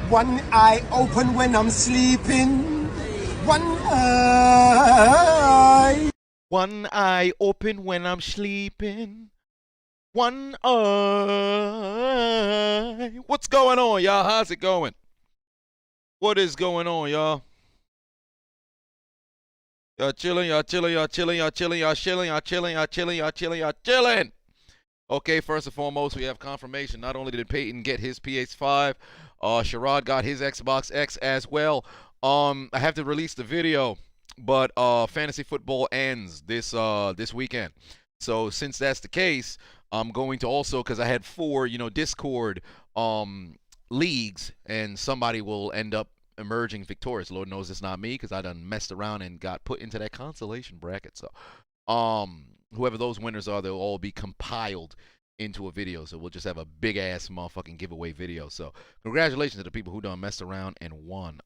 One eye open when I'm sleeping. One eye. One eye open when I'm sleeping. One eye. What's going on, y'all? How's it going? What is going on, y'all? Y'all chilling, y'all chilling, y'all chilling, y'all chilling, y'all chilling, y'all chilling, y'all chilling, y'all chilling, y'all chilling. Okay, first and foremost, we have confirmation. Not only did Peyton get his PS5, Sherrod got his Xbox X as well. I have to release the video, but fantasy football ends this weekend. So since that's the case, I'm going to also, because I had 4, Discord leagues, and somebody will end up emerging victorious. Lord knows it's not me, because I done messed around and got put into that consolation bracket. So whoever those winners are, they'll all be compiled into a video. So we'll just have a big ass motherfucking giveaway video. So congratulations to the people who done messed around and won.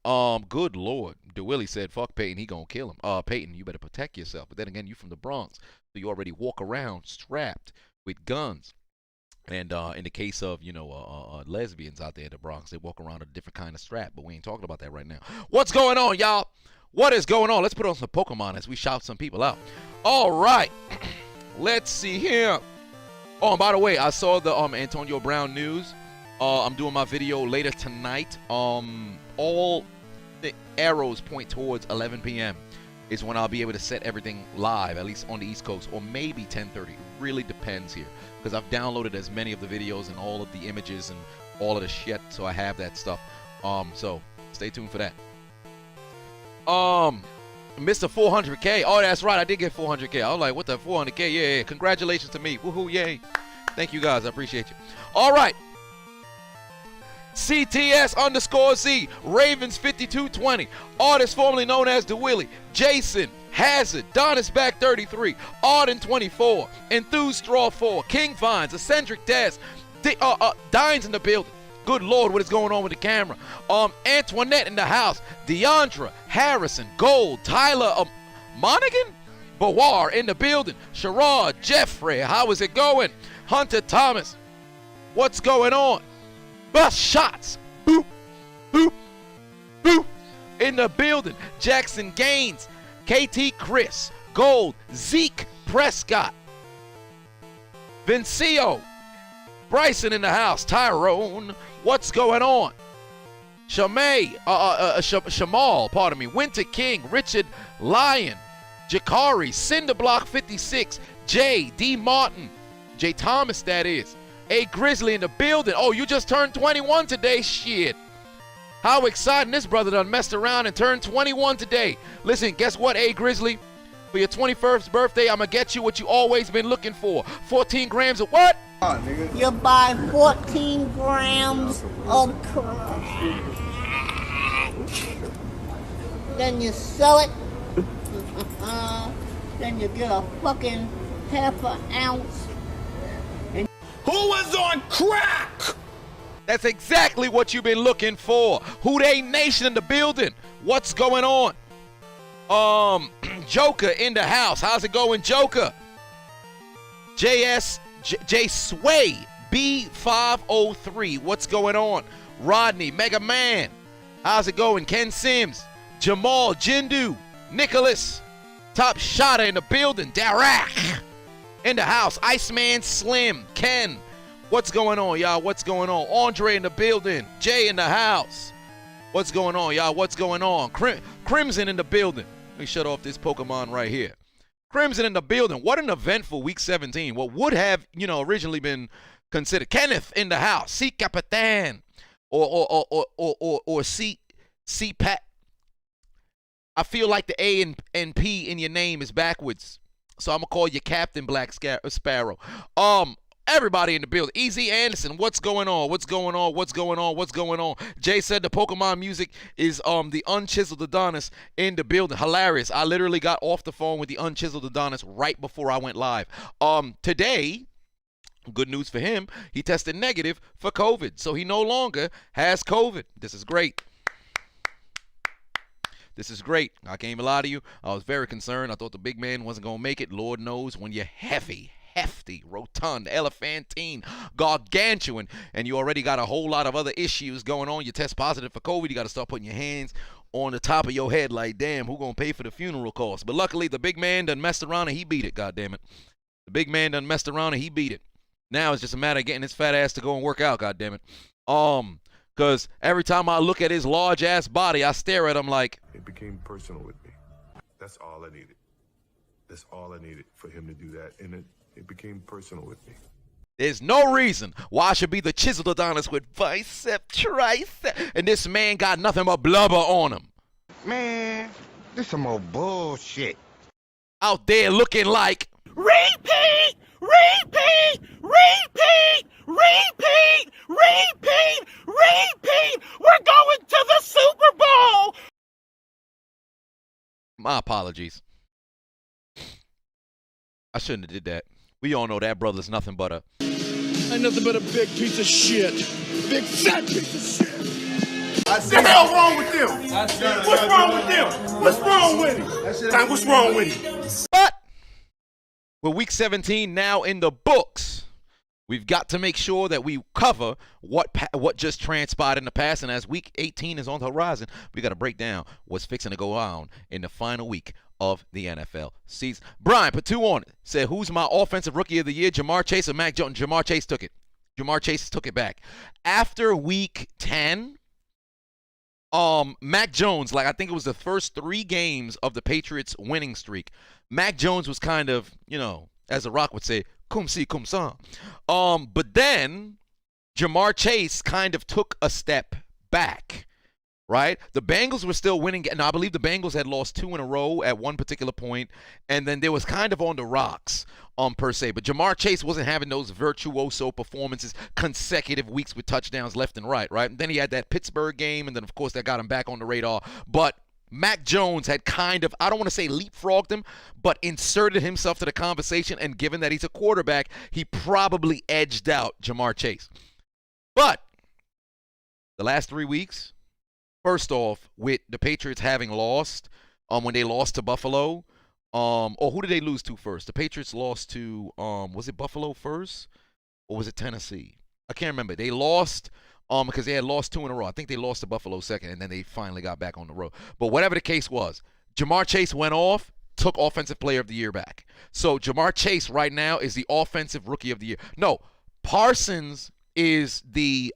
Good Lord. DeWillie said, fuck Peyton, he gonna kill him. Peyton, you better protect yourself. But then again, you from the Bronx, so you already walk around strapped with guns. And in the case of, lesbians out there in the Bronx, they walk around a different kind of strap. But we ain't talking about that right now. What's going on, y'all? What is going on? Let's put on some Pokemon as we shout some people out. All right. Let's see here. Oh, and by the way, I saw the Antonio Brown news. I'm doing my video later tonight. All the arrows point towards 11 p.m. is when I'll be able to set everything live, at least on the East Coast, or maybe 10:30. It really depends here, because I've downloaded as many of the videos and all of the images and all of the shit, so I have that stuff. So stay tuned for that. Mr. 400K. Oh, that's right. I did get 400K. I was like, what the 400K? Yeah. Congratulations to me. Woohoo, yay. Thank you, guys. I appreciate you. All right. CTS_Z. Ravens 5220. Artist formerly known as DeWillie. Jason. Hazard. Adonis back 33. Arden 24. Enthused Straw 4. King Vines. Eccentric Des. Dines in the building. Good Lord, what is going on with the camera? Antoinette in the house. Deandra, Harrison, Gold, Tyler, Monaghan, Bawar in the building. Sherrod, Jeffrey, how is it going? Hunter Thomas, what's going on? Bus shots, boop, boop, boop, in the building. Jackson Gaines, KT Chris, Gold, Zeke Prescott, Vincio, Bryson in the house. Tyrone, what's going on? Shamal, pardon me. Winter King, Richard Lyon, Jakari, Cinderblock 56, J. D. Martin, J. Thomas, that is. A Grizzly in the building. Oh, you just turned 21 today? Shit. How exciting. This brother done messed around and turned 21 today. Listen, guess what, A Grizzly? For your 21st birthday, I'm going to get you what you always been looking for. 14 grams of what? You buy 14 grams of crack. Then you sell it. Then you get a fucking half an ounce. Who was on crack? That's exactly what you've been looking for. Who They Nation in the building. What's going on? Joker in the house. How's it going, Joker? J Sway B503. What's going on? Rodney, Mega Man. How's it going? Ken Sims, Jamal, Jindu, Nicholas, Top Shotter in the building. Derrick in the house. Iceman Slim, Ken. What's going on, y'all? What's going on? Andre in the building. Jay in the house. What's going on, y'all? What's going on? Crimson in the building. Let me shut off this Pokemon right here. Crimson in the building. What an eventful week 17. What would have, originally been considered. Kenneth in the house. C Capitan. Or C Pat. I feel like the A and P in your name is backwards. So I'm going to call you Captain Black Sparrow. Everybody in the building. Easy Anderson, what's going on? What's going on? What's going on? What's going on? Jay said the Pokemon music is the Unchiseled Adonis in the building. Hilarious. I literally got off the phone with the Unchiseled Adonis right before I went live. Today, good news for him, he tested negative for COVID. So he no longer has COVID. This is great. This is great. I can't even lie to you. I was very concerned. I thought the big man wasn't going to make it. Lord knows when you're heavy hefty, rotund, elephantine, gargantuan, and you already got a whole lot of other issues going on. You test positive for COVID, you got to start putting your hands on the top of your head like, damn, who gonna pay for the funeral costs? But luckily, the big man done messed around and he beat it, goddammit. The big man done messed around and he beat it. Now it's just a matter of getting his fat ass to go and work out, goddammit. Because every time I look at his large-ass body, I stare at him like... It became personal with me. That's all I needed. That's all I needed for him to do that. And it became personal with me. There's no reason why I should be the chiseled Adonis with bicep, tricep, and this man got nothing but blubber on him. Man, this some old bullshit. Out there looking like... Repeat! Repeat! Repeat! Repeat! Repeat! Repeat! We're going to the Super Bowl! My apologies. I shouldn't have did that. We all know that brother's nothing but a... Ain't nothing but a big piece of shit. Big fat piece of shit. What the hell wrong with them? What's wrong with them? What's wrong with him? Time, what's wrong with him? But with week 17 now in the books, we've got to make sure that we cover what just transpired in the past. And as week 18 is on the horizon, we got to break down what's fixing to go on in the final week of the NFL season. Brian, put 2 on it. Said, who's my offensive rookie of the year, Jamar Chase or Mac Jones? Jamar Chase took it. Jamar Chase took it back. After week 10, Mac Jones, like I think it was the first 3 games of the Patriots winning streak, Mac Jones was kind of, you know, as The Rock would say, cum si, cum sa. But then Jamar Chase kind of took a step back, right? The Bengals were still winning, and I believe the Bengals had lost 2 in a row at one particular point, and then there was kind of on the rocks, per se. But Jamar Chase wasn't having those virtuoso performances, consecutive weeks with touchdowns left and right? And then he had that Pittsburgh game, and then, of course, that got him back on the radar. But Mac Jones had kind of, I don't want to say leapfrogged him, but inserted himself to the conversation, and given that he's a quarterback, he probably edged out Jamar Chase. But the last 3 weeks, first off, with the Patriots having lost, when they lost to Buffalo, or who did they lose to first? The Patriots lost to, was it Buffalo first, or was it Tennessee? I can't remember. They lost because they had lost 2 in a row. I think they lost to Buffalo second, and then they finally got back on the road. But whatever the case was, Jamar Chase went off, took Offensive Player of the Year back. So Jamar Chase right now is the Offensive Rookie of the Year. No, Parsons is the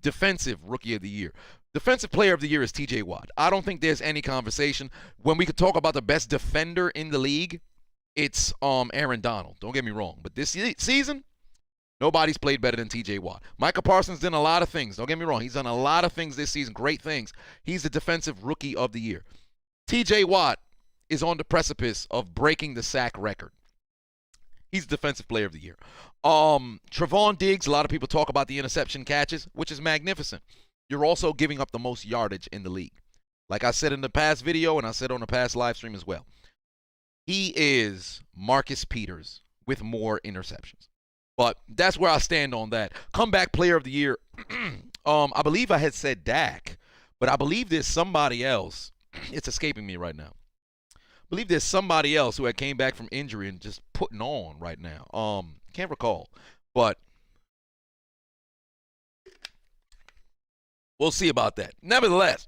Defensive Rookie of the Year. Defensive Player of the Year is TJ Watt. I don't think there's any conversation. When we could talk about the best defender in the league, it's Aaron Donald. Don't get me wrong. But this season, nobody's played better than TJ Watt. Micah Parsons done a lot of things. Don't get me wrong. He's done a lot of things this season, great things. He's the Defensive Rookie of the Year. TJ Watt is on the precipice of breaking the sack record. He's Defensive Player of the Year. Trevon Diggs, a lot of people talk about the interception catches, which is magnificent. You're also giving up the most yardage in the league. Like I said in the past video, and I said on the past live stream as well. He is Marcus Peters with more interceptions. But that's where I stand on that. Comeback Player of the Year. I believe I had said Dak, but I believe there's somebody else. It's escaping me right now. I believe there's somebody else who had came back from injury and just putting on right now. Can't recall, but we'll see about that. Nevertheless,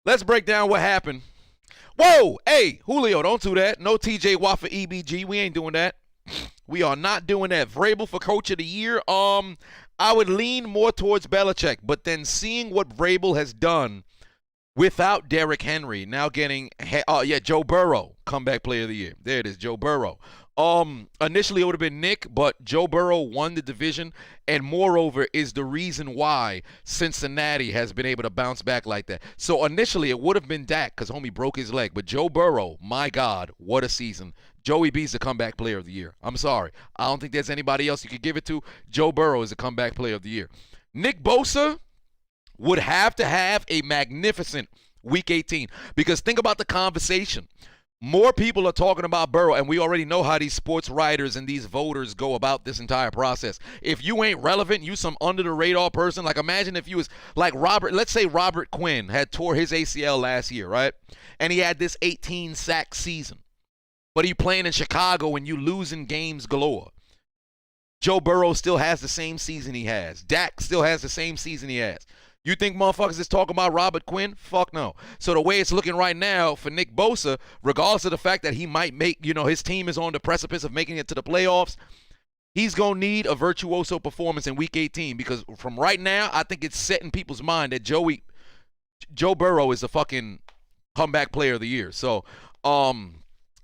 let's break down what happened. Whoa, hey, Julio, don't do that. No TJ Watt for EBG. We ain't doing that. We are not doing that. Vrabel for Coach of the Year. I would lean more towards Belichick, but then seeing what Vrabel has done without Derrick Henry, now getting, Joe Burrow, Comeback Player of the Year. There it is, Joe Burrow. Initially it would have been Nick, but Joe Burrow won the division, and moreover is the reason why Cincinnati has been able to bounce back like that. So initially it would have been Dak because homie broke his leg, but Joe Burrow, my God, what a season. Joey B's the Comeback Player of the Year. I'm sorry. I don't think there's anybody else you could give it to. Joe Burrow is the Comeback Player of the Year. Nick Bosa would have to have a magnificent Week 18 because think about the conversation. More people are talking about Burrow, and we already know how these sports writers and these voters go about this entire process. If you ain't relevant, you some under-the-radar person. Like, imagine if you was like let's say Robert Quinn had tore his ACL last year, right? And he had this 18-sack season. But you playing in Chicago and you losing games galore. Joe Burrow still has the same season he has. Dak still has the same season he has. You think motherfuckers is talking about Robert Quinn? Fuck no. So the way it's looking right now for Nick Bosa, regardless of the fact that he might make, his team is on the precipice of making it to the playoffs, he's going to need a virtuoso performance in Week 18 because from right now, I think it's set in people's mind that Joe Burrow is the fucking comeback player of the year. So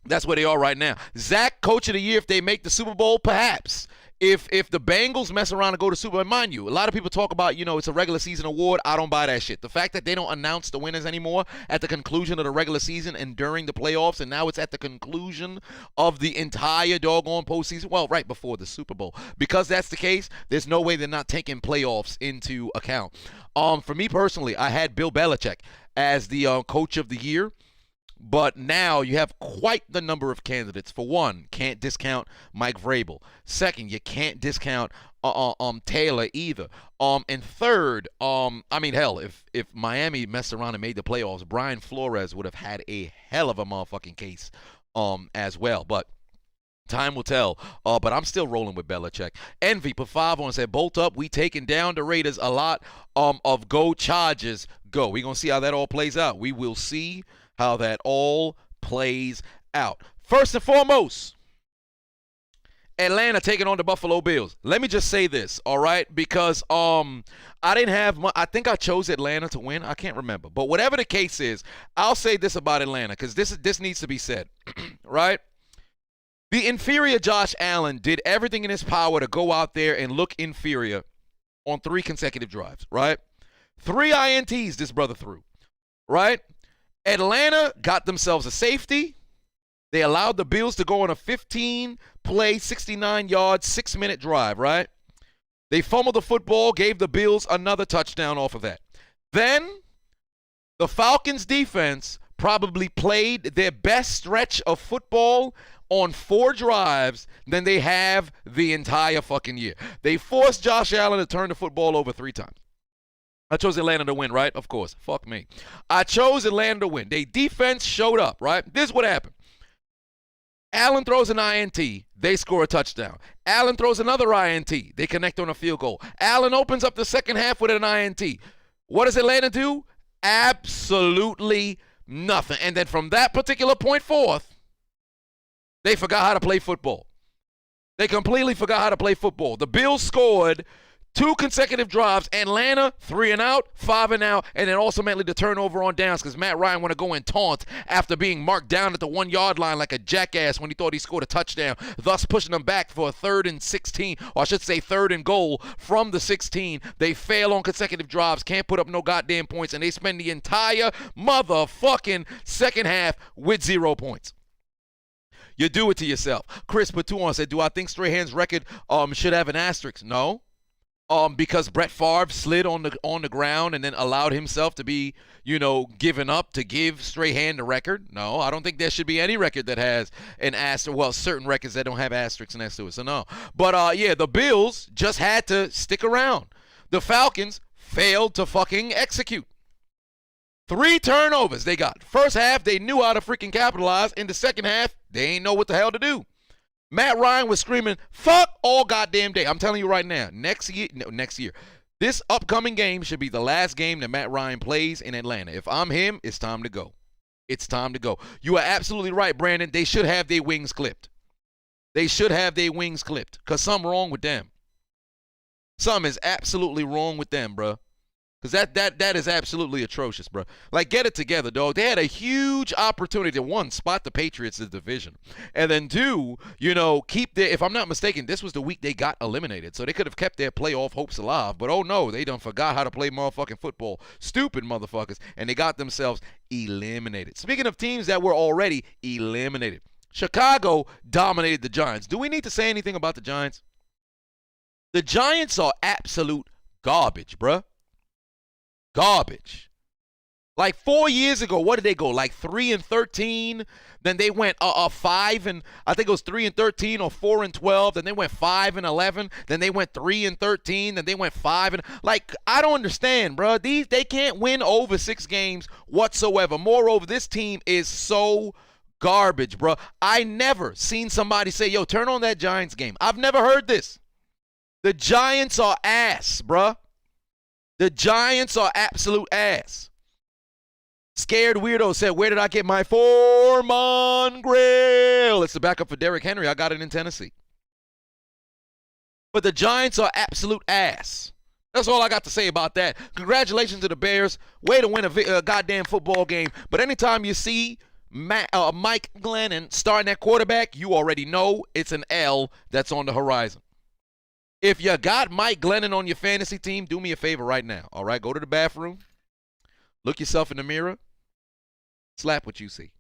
that's where they are right now. Zach, coach of the year if they make the Super Bowl, perhaps. If the Bengals mess around and go to Super Bowl, mind you, a lot of people talk about, it's a regular season award. I don't buy that shit. The fact that they don't announce the winners anymore at the conclusion of the regular season and during the playoffs, and now it's at the conclusion of the entire doggone postseason, well, right before the Super Bowl. Because that's the case, there's no way they're not taking playoffs into account. For me personally, I had Bill Belichick as the coach of the year. But now you have quite the number of candidates. For one, can't discount Mike Vrabel. Second, you can't discount Taylor either. And third, hell, if Miami messed around and made the playoffs, Brian Flores would have had a hell of a motherfucking case as well. But time will tell. But I'm still rolling with Belichick. Envy put 5 on and said, bolt up. We taking down the Raiders a lot of go Chargers. Go. We're going to see how that all plays out. We will see how that all plays out. First and foremost, Atlanta taking on the Buffalo Bills. Let me just say this, all right? Because I think I chose Atlanta to win. I can't remember. But whatever the case is, I'll say this about Atlanta because this needs to be said, right? The inferior Josh Allen did everything in his power to go out there and look inferior on 3 consecutive drives, right? 3 INTs this brother threw, right? Atlanta got themselves a safety. They allowed the Bills to go on a 15-play, 69-yard, 6-minute drive, right? They fumbled the football, gave the Bills another touchdown off of that. Then the Falcons defense probably played their best stretch of football on 4 drives than they have the entire fucking year. They forced Josh Allen to turn the football over 3 times. I chose Atlanta to win, right? Of course. Fuck me. I chose Atlanta to win. Their defense showed up, right? This is what happened. Allen throws an INT. They score a touchdown. Allen throws another INT. They connect on a field goal. Allen opens up the second half with an INT. What does Atlanta do? Absolutely nothing. And then from that particular point forth, they forgot how to play football. They completely forgot how to play football. The Bills scored 2 consecutive drives. Atlanta, 3 and out, 5 and out, and then ultimately the turnover on downs because Matt Ryan want to go and taunt after being marked down at the 1-yard line like a jackass when he thought he scored a touchdown, thus pushing them back for a 3rd and 16, or I should say 3rd and goal from the 16. They fail on consecutive drives, can't put up no goddamn points, and they spend the entire motherfucking second half with 0 points. You do it to yourself. Chris put 2 on, said, do I think Strahan's record should have an asterisk? No. Because Brett Favre slid on the ground and then allowed himself to be, given up to give Strahan the record. No, I don't think there should be any record that has an asterisk. Well, certain records that don't have asterisks next to it, so no. But, the Bills just had to stick around. The Falcons failed to fucking execute. 3 turnovers they got. First half, they knew how to freaking capitalize. In the second half, they ain't know what the hell to do. Matt Ryan was screaming, fuck all goddamn day. I'm telling you right now, next year, this upcoming game should be the last game that Matt Ryan plays in Atlanta. If I'm him, it's time to go. It's time to go. You are absolutely right, Brandon. They should have their wings clipped. They should have their wings clipped because something wrong with them. Something is absolutely wrong with them, bro. Because that is absolutely atrocious, bro. Like, get it together, dog. They had a huge opportunity to, 1, spot the Patriots in the division. And then 2, keep their, if I'm not mistaken, this was the week they got eliminated. So they could have kept their playoff hopes alive. But, oh, no, they done forgot how to play motherfucking football. Stupid motherfuckers. And they got themselves eliminated. Speaking of teams that were already eliminated, Chicago dominated the Giants. Do we need to say anything about the Giants? The Giants are absolute garbage, bruh. Garbage. Like 4 years ago, what did they go? Like 3-13. Then they went 5 and I think it was 3-13 or 4-12. Then they went 5-11. Then they went 3-13. Then they went 5 and like I don't understand, bro. They can't win over 6 games whatsoever. Moreover, this team is so garbage, bro. I never seen somebody say, yo, turn on that Giants game. I've never heard this. The Giants are ass, bro. The Giants are absolute ass. Scared Weirdo said, where did I get my Foreman grill? It's the backup for Derrick Henry. I got it in Tennessee. But the Giants are absolute ass. That's all I got to say about that. Congratulations to the Bears. Way to win a goddamn football game. But anytime you see Mike Glennon starting at quarterback, you already know it's an L that's on the horizon. If you got Mike Glennon on your fantasy team, do me a favor right now. All right, go to the bathroom. Look yourself in the mirror. Slap what you see.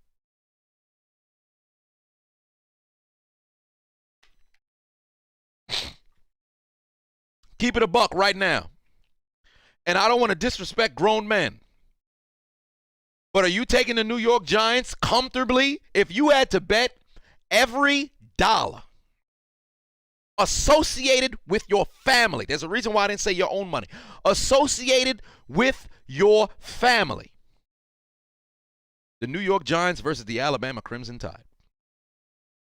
Keep it a buck right now. And I don't want to disrespect grown men. But are you taking the New York Giants comfortably? If you had to bet every dollar associated with your family, there's a reason why I didn't say your own money, associated with your family, the New York Giants versus the Alabama Crimson Tide,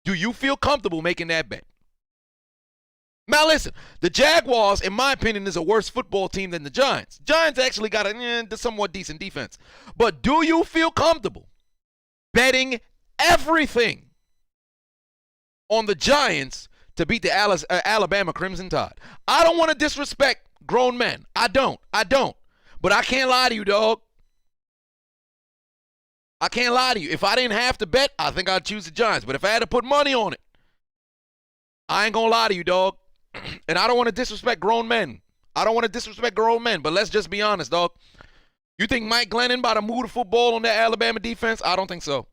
do you feel comfortable making that bet? Now listen, the Jaguars, in my opinion, is a worse football team than the Giants. Giants actually got a somewhat decent defense. But do you feel comfortable betting everything on the Giants to beat the Alabama Crimson Tide? I don't want to disrespect grown men. I don't. But I can't lie to you, dog. I can't lie to you. If I didn't have to bet, I think I'd choose the Giants. But if I had to put money on it, I ain't going to lie to you, dog. And I don't want to disrespect grown men. But let's just be honest, dog. You think Mike Glennon about to move the football on that Alabama defense? I don't think so.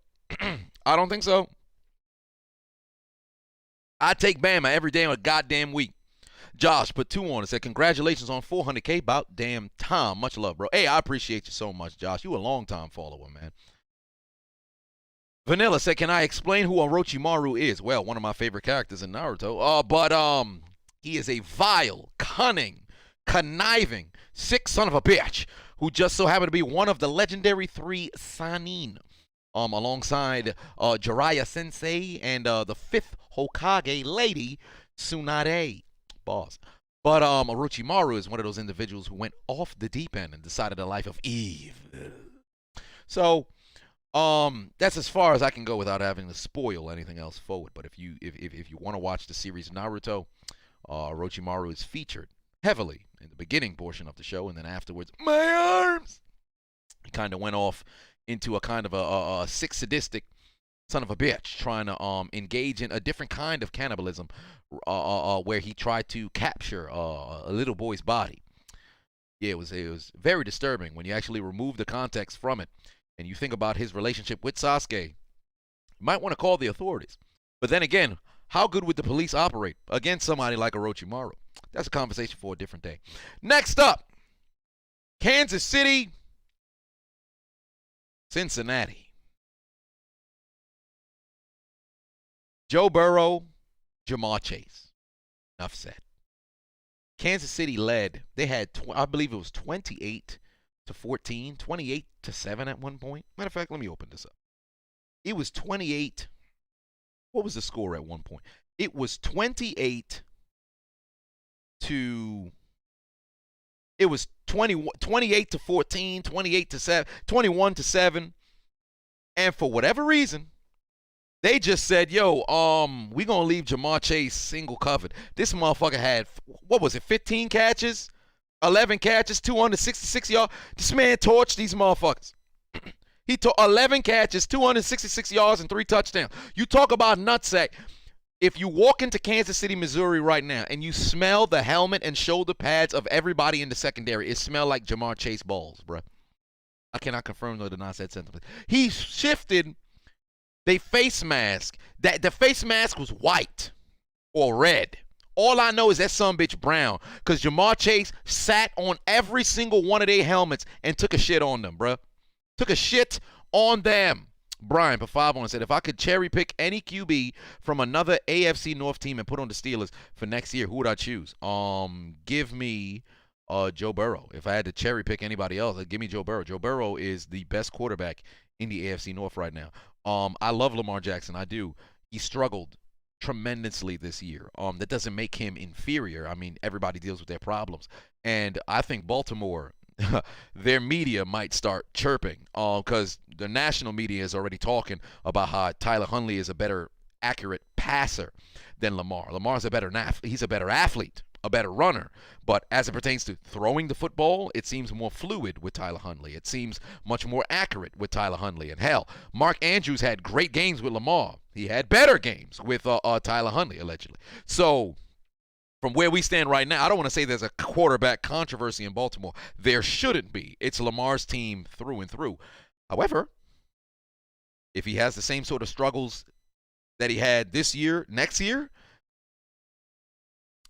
I don't think so. I take Bama every day of a goddamn week. Josh put 2 on and said, congratulations on 400K. About damn time. Much love, bro. Hey, I appreciate you so much, Josh. You a long-time follower, man. Vanilla said, can I explain who Orochimaru is? Well, one of my favorite characters in Naruto. But he is a vile, cunning, conniving, sick son of a bitch who just so happened to be one of the legendary 3 Sannin, alongside Jiraiya Sensei and the 5th Hokage lady, Tsunade. Boss. But Orochimaru is one of those individuals who went off the deep end and decided a life of evil. So, that's as far as I can go without having to spoil anything else forward. But if you want to watch the series Naruto, Orochimaru is featured heavily in the beginning portion of the show, and then afterwards, my arms. He kind of went off into a kind of a sick, sadistic son of a bitch, trying to engage in a different kind of cannibalism, where he tried to capture a little boy's body. Yeah, it was very disturbing when you actually remove the context from it. And you think about his relationship with Sasuke, you might want to call the authorities. But then again, how good would the police operate against somebody like Orochimaru? That's a conversation for a different day. Next up, Kansas City, Cincinnati. Joe Burrow, Jamar Chase. Enough said. Kansas City led. They had, I believe it was 28-14, 28-7 at one point. Matter of fact, let me open this up. It was 28. What was the score at one point? It was 28 to. It was 28-14, 28-7, 21-7, and for whatever reason, they just said, "Yo, we gonna leave Jamar Chase single covered." This motherfucker had, what was it, 15 catches? 11 catches, 266 yards. This man torched these motherfuckers. He took 11 catches, 266 yards, and 3 touchdowns. You talk about nutsack. If you walk into Kansas City, Missouri right now, and you smell the helmet and shoulder pads of everybody in the secondary, it smells like Jamar Chase balls, bruh. I cannot confirm nor deny said sentiment. He shifted the face mask. The face mask was white or red. All I know is that sumbitch brown, because Jamar Chase sat on every single one of their helmets and took a shit on them, bruh. Took a shit on them. Brian put 5 on and said, if I could cherry pick any QB from another AFC North team and put on the Steelers for next year, who would I choose? Give me Joe Burrow. If I had to cherry pick anybody else, give me Joe Burrow. Joe Burrow is the best quarterback in the AFC North right now. I love Lamar Jackson. I do. He struggled tremendously this year. That doesn't make him inferior. I mean, everybody deals with their problems. And I think Baltimore, their media might start chirping because the national media is already talking about how Tyler Huntley is a better accurate passer than Lamar. Lamar's he's a better athlete, a better runner. But as it pertains to throwing the football, it seems more fluid with Tyler Huntley. It seems much more accurate with Tyler Huntley. And hell, Mark Andrews had great games with Lamar. He had better games with Tyler Huntley, allegedly. So from where we stand right now, I don't want to say there's a quarterback controversy in Baltimore. There shouldn't be. It's Lamar's team through and through. However, if he has the same sort of struggles that he had this year, next year,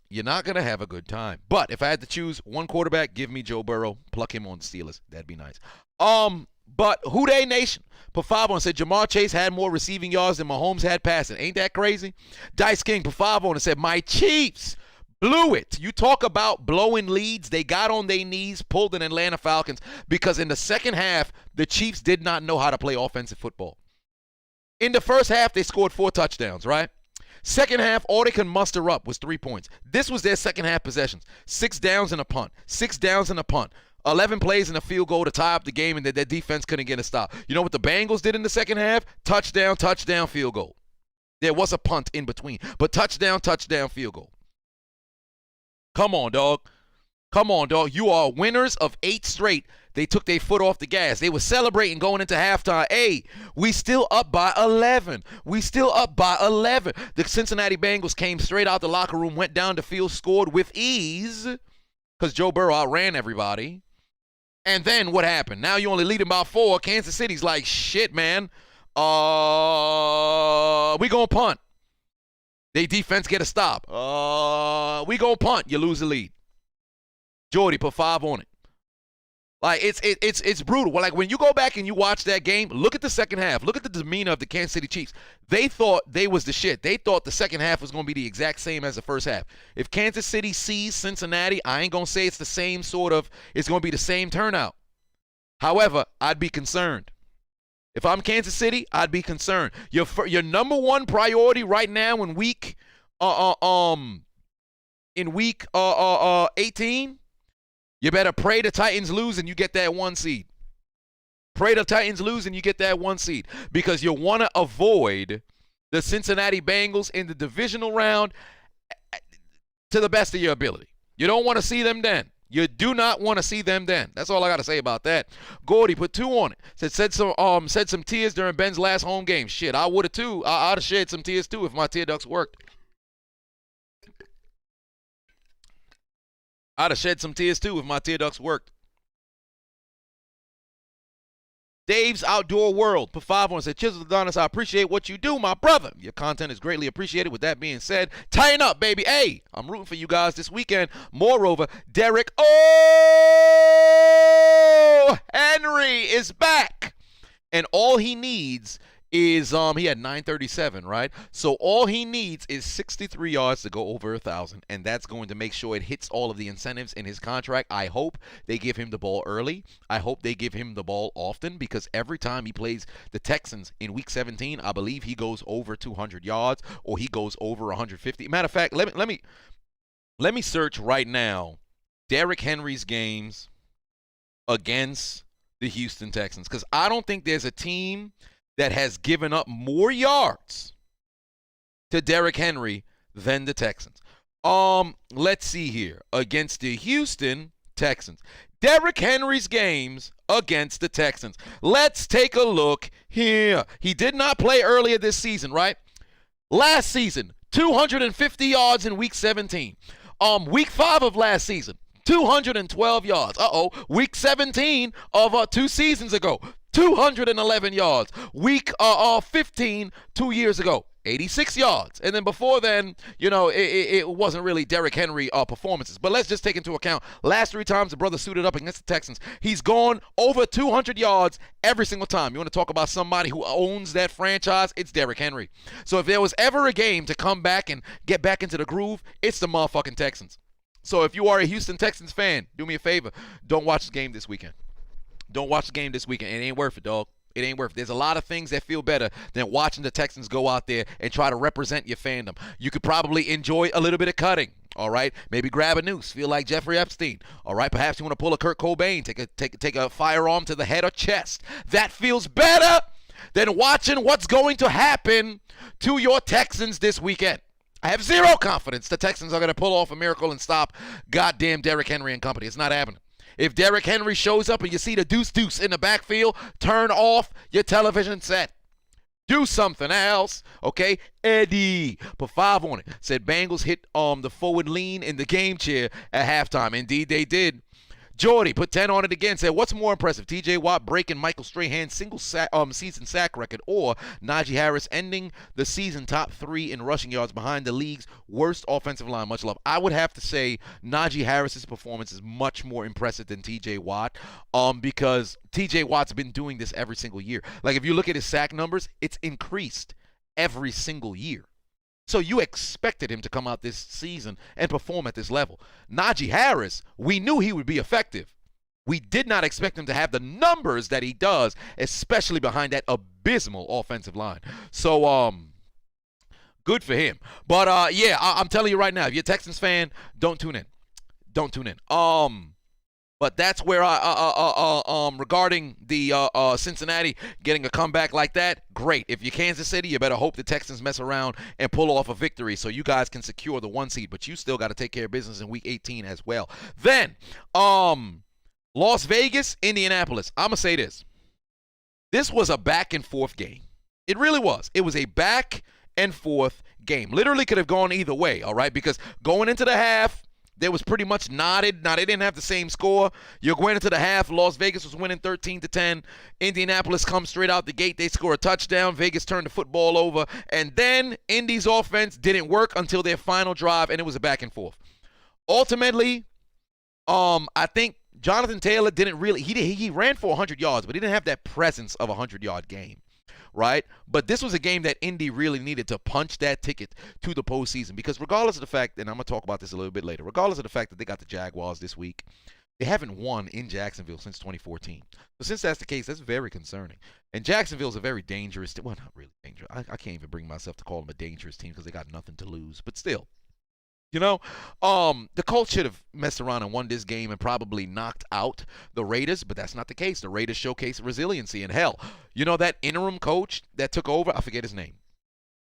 you're not going to have a good time. But if I had to choose one quarterback, give me Joe Burrow. Pluck him on the Steelers. That'd be nice. But Who Dey Nation put 5 on, said Jamar Chase had more receiving yards than Mahomes had passing. Ain't that crazy? Dice King put 5 on and said, my Chiefs blew it. You talk about blowing leads. They got on their knees, pulled an Atlanta Falcons because in the second half, the Chiefs did not know how to play offensive football. In the first half, they scored 4 touchdowns, right? Second half, all they could muster up was 3 points. This was their second half possessions. 6 downs and a punt. 6 downs and a punt. 11 plays and a field goal to tie up the game, and their defense couldn't get a stop. You know what the Bengals did in the second half? Touchdown, touchdown, field goal. There was a punt in between, but touchdown, touchdown, field goal. Come on, dog. Come on, dog. You are winners of 8 straight. They took their foot off the gas. They were celebrating going into halftime. Hey, we still up by 11. We still up by 11. The Cincinnati Bengals came straight out the locker room, went down the field, scored with ease because Joe Burrow outran everybody. And then what happened? Now you only leading by 4. Kansas City's like, shit, man. We gonna punt. They defense get a stop. We gonna punt. You lose the lead. Jordy put 5 on it. Like it's brutal. Like when you go back and you watch that game, look at the second half. Look at the demeanor of the Kansas City Chiefs. They thought they was the shit. They thought the second half was going to be the exact same as the first half. If Kansas City sees Cincinnati, I ain't going to say it's the same sort of, it's going to be the same turnout. However, I'd be concerned. If I'm Kansas City, I'd be concerned. Your number one priority right now in week 18, you better pray the Titans lose and you get that 1 seed. Pray the Titans lose and you get that 1 seed because you want to avoid the Cincinnati Bengals in the divisional round to the best of your ability. You don't want to see them then. You do not want to see them then. That's all I got to say about that. Gordy put 2 on it. Said some tears during Ben's last home game. Shit, I would have too. I'd have shed some tears too if my tear ducts worked. I'd have shed some tears too if my tear ducts worked. Dave's Outdoor World put 5 on and said, Chiseled Adonis, I appreciate what you do, my brother. Your content is greatly appreciated. With that being said, tighten up, baby. Hey, I'm rooting for you guys this weekend. Moreover, Derrick Henry is back. And all he needs is, he had 937, right? So all he needs is 63 yards to go over 1,000, and that's going to make sure it hits all of the incentives in his contract. I hope they give him the ball early. I hope they give him the ball often because every time he plays the Texans in Week 17, I believe he goes over 200 yards or he goes over 150. Matter of fact, let me search right now Derrick Henry's games against the Houston Texans because I don't think there's a team that has given up more yards to Derrick Henry than the Texans. Let's see here. Against the Houston Texans. Derrick Henry's games against the Texans. Let's take a look here. He did not play earlier this season, right? Last season, 250 yards in Week 17. Week 5 of last season, 212 yards. Week 17 of 2 seasons ago, 211 yards. Week 15, 2 years ago, 86 yards. And then before then, it wasn't really Derrick Henry performances. But let's just take into account last 3 times the brother suited up against the Texans. He's gone over 200 yards every single time. You want to talk about somebody who owns that franchise? It's Derrick Henry. So if there was ever a game to come back and get back into the groove, it's the motherfucking Texans. So if you are a Houston Texans fan, do me a favor. Don't watch the game this weekend. Don't watch the game this weekend. It ain't worth it, dog. It ain't worth it. There's a lot of things that feel better than watching the Texans go out there and try to represent your fandom. You could probably enjoy a little bit of cutting. All right, maybe grab a noose, feel like Jeffrey Epstein. All right, perhaps you want to pull a Kurt Cobain, take a firearm to the head or chest. That feels better than watching what's going to happen to your Texans this weekend. I have zero confidence the Texans are going to pull off a miracle and stop goddamn Derrick Henry and company. It's not happening. If Derrick Henry shows up and you see the deuce in the backfield, turn off your television set. Do something else, okay? Eddie put 5 on it. Said Bengals hit the forward lean in the game chair at halftime. Indeed, they did. Jordy put 10 on it again. Said, what's more impressive, T.J. Watt breaking Michael Strahan's season sack record, or Najee Harris ending the season top 3 in rushing yards behind the league's worst offensive line? Much love. I would have to say Najee Harris's performance is much more impressive than T.J. Watt, because T.J. Watt's been doing this every single year. Like, if you look at his sack numbers, it's increased every single year. So you expected him to come out this season and perform at this level. Najee Harris, we knew he would be effective. We did not expect him to have the numbers that he does, especially behind that abysmal offensive line. So, good for him. But, yeah, I'm telling you right now, if you're a Texans fan, don't tune in. Don't tune in. But that's where regarding the Cincinnati getting a comeback like that, great. If you're Kansas City, you better hope the Texans mess around and pull off a victory so you guys can secure the 1 seed. But you still got to take care of business in Week 18 as well. Then, Las Vegas, Indianapolis. I'm going to say this. This was a back-and-forth game. It really was. It was a back-and-forth game. Literally could have gone either way, all right? Because going into the half, there was pretty much knotted. Now, they didn't have the same score. You're going into the half. Las Vegas was winning 13-10. Indianapolis comes straight out the gate. They score a touchdown. Vegas turned the football over. And then Indy's offense didn't work until their final drive, and it was a back and forth. Ultimately, I think Jonathan Taylor didn't really – he ran for 100 yards, but he didn't have that presence of a 100-yard game. Right? But this was a game that Indy really needed to punch that ticket to the postseason, because regardless of the fact, and I'm going to talk about this a little bit later, regardless of the fact that they got the Jaguars this week, they haven't won in Jacksonville since 2014. So since that's the case, that's very concerning. And Jacksonville's a very dangerous team. Well, not really dangerous. I can't even bring myself to call them a dangerous team because they got nothing to lose. But still. You know, the Colts should have messed around and won this game and probably knocked out the Raiders, but that's not the case. The Raiders showcased resiliency. And hell, you know that interim coach that took over? I forget his name.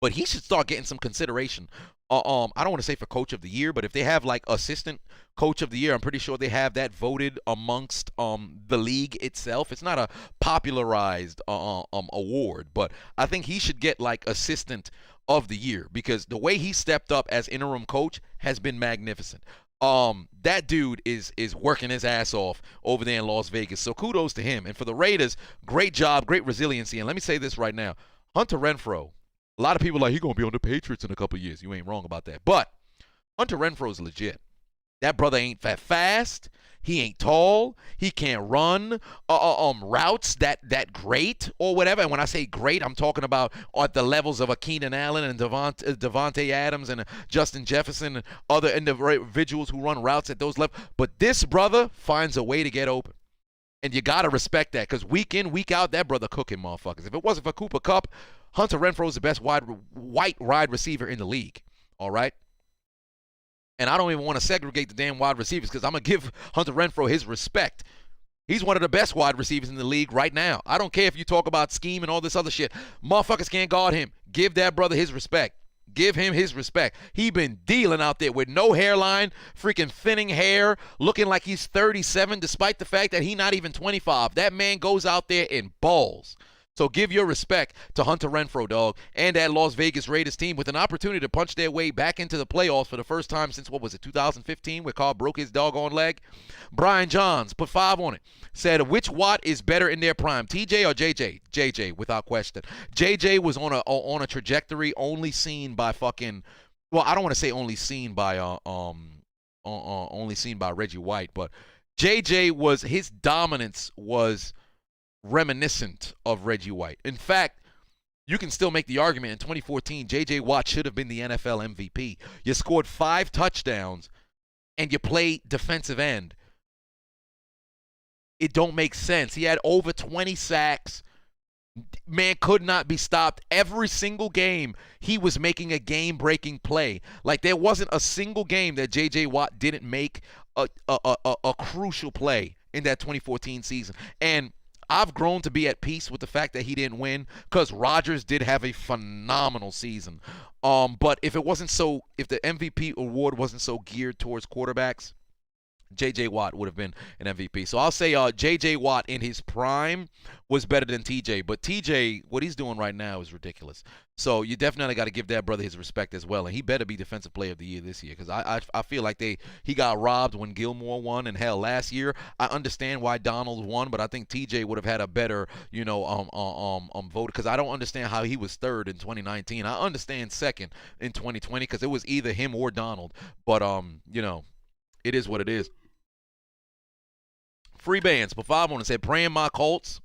But he should start getting some consideration. I don't want to say for coach of the year, but if they have like assistant coach of the year, I'm pretty sure they have that voted amongst the league itself. It's not a popularized award, but I think he should get like assistant of the year, because the way he stepped up as interim coach has been magnificent. That dude is working his ass off over there in Las Vegas. So kudos to him. And for the Raiders, great job, great resiliency. And let me say this right now. Hunter Renfrow, a lot of people are like, he's going to be on the Patriots in a couple of years. You ain't wrong about that. But Hunter Renfrow is legit. That brother ain't that fast. He ain't tall. He can't run routes that great or whatever. And when I say great, I'm talking about at the levels of a Keenan Allen and Devontae Adams and Justin Jefferson and other individuals who run routes at those levels. But this brother finds a way to get open. And you got to respect that, because week in, week out, that brother cooking motherfuckers. If it wasn't for Cooper Kupp, Hunter Renfrow is the best white wide receiver in the league. All right? And I don't even want to segregate the damn wide receivers, because I'm going to give Hunter Renfrow his respect. He's one of the best wide receivers in the league right now. I don't care if you talk about scheme and all this other shit. Motherfuckers can't guard him. Give that brother his respect. Give him his respect. He been dealing out there with no hairline, freaking thinning hair, looking like he's 37, despite the fact that he not even 25. That man goes out there in balls. So give your respect to Hunter Renfrow, dog, and that Las Vegas Raiders team with an opportunity to punch their way back into the playoffs for the first time since, 2015, where Carr broke his doggone leg. Brian Johns put 5 on it. Said, which Watt is better in their prime, TJ or JJ? JJ, without question. JJ was on a trajectory only seen by fucking, well, I don't want to say only seen by Reggie White, but JJ was, his dominance was reminiscent of Reggie White. In fact, you can still make the argument in 2014, J.J. Watt should have been the NFL MVP. You scored 5 touchdowns and you play defensive end. It don't make sense. He had over 20 sacks. Man could not be stopped. Every single game, he was making a game-breaking play. Like, there wasn't a single game that J.J. Watt didn't make a crucial play in that 2014 season. And I've grown to be at peace with the fact that he didn't win because Rodgers did have a phenomenal season. But if the MVP award wasn't so geared towards quarterbacks, J.J. Watt would have been an MVP. So I'll say J.J. Watt in his prime was better than T.J. But T.J., what he's doing right now is ridiculous. So you definitely got to give that brother his respect as well. And he better be Defensive Player of the Year this year because I feel like he got robbed when Gilmore won. And hell, last year, I understand why Donald won, but I think T.J. would have had a better, vote because I don't understand how he was third in 2019. I understand second in 2020 because it was either him or Donald. But, it is what it is. Free bands. Pavavon said, praying my Colts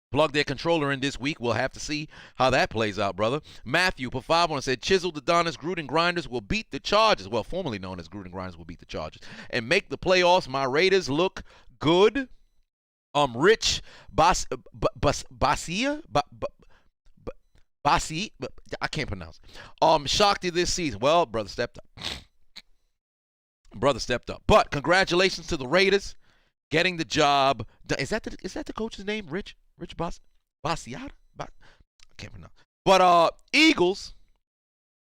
plug their controller in this week. We'll have to see how that plays out, brother. Matthew Pavavon said, Chiseled, Adonis, Gruden Grinders will beat the Chargers. Well, formerly known as Gruden Grinders will beat the Chargers. And make the playoffs. My Raiders look good. Rich Basia? Basi? I can't pronounce it. Shocked you this season. Well, brother stepped up. But congratulations to the Raiders. Getting the job. Is that the coach's name? Rich Basiata? I can't pronounce. But Eagles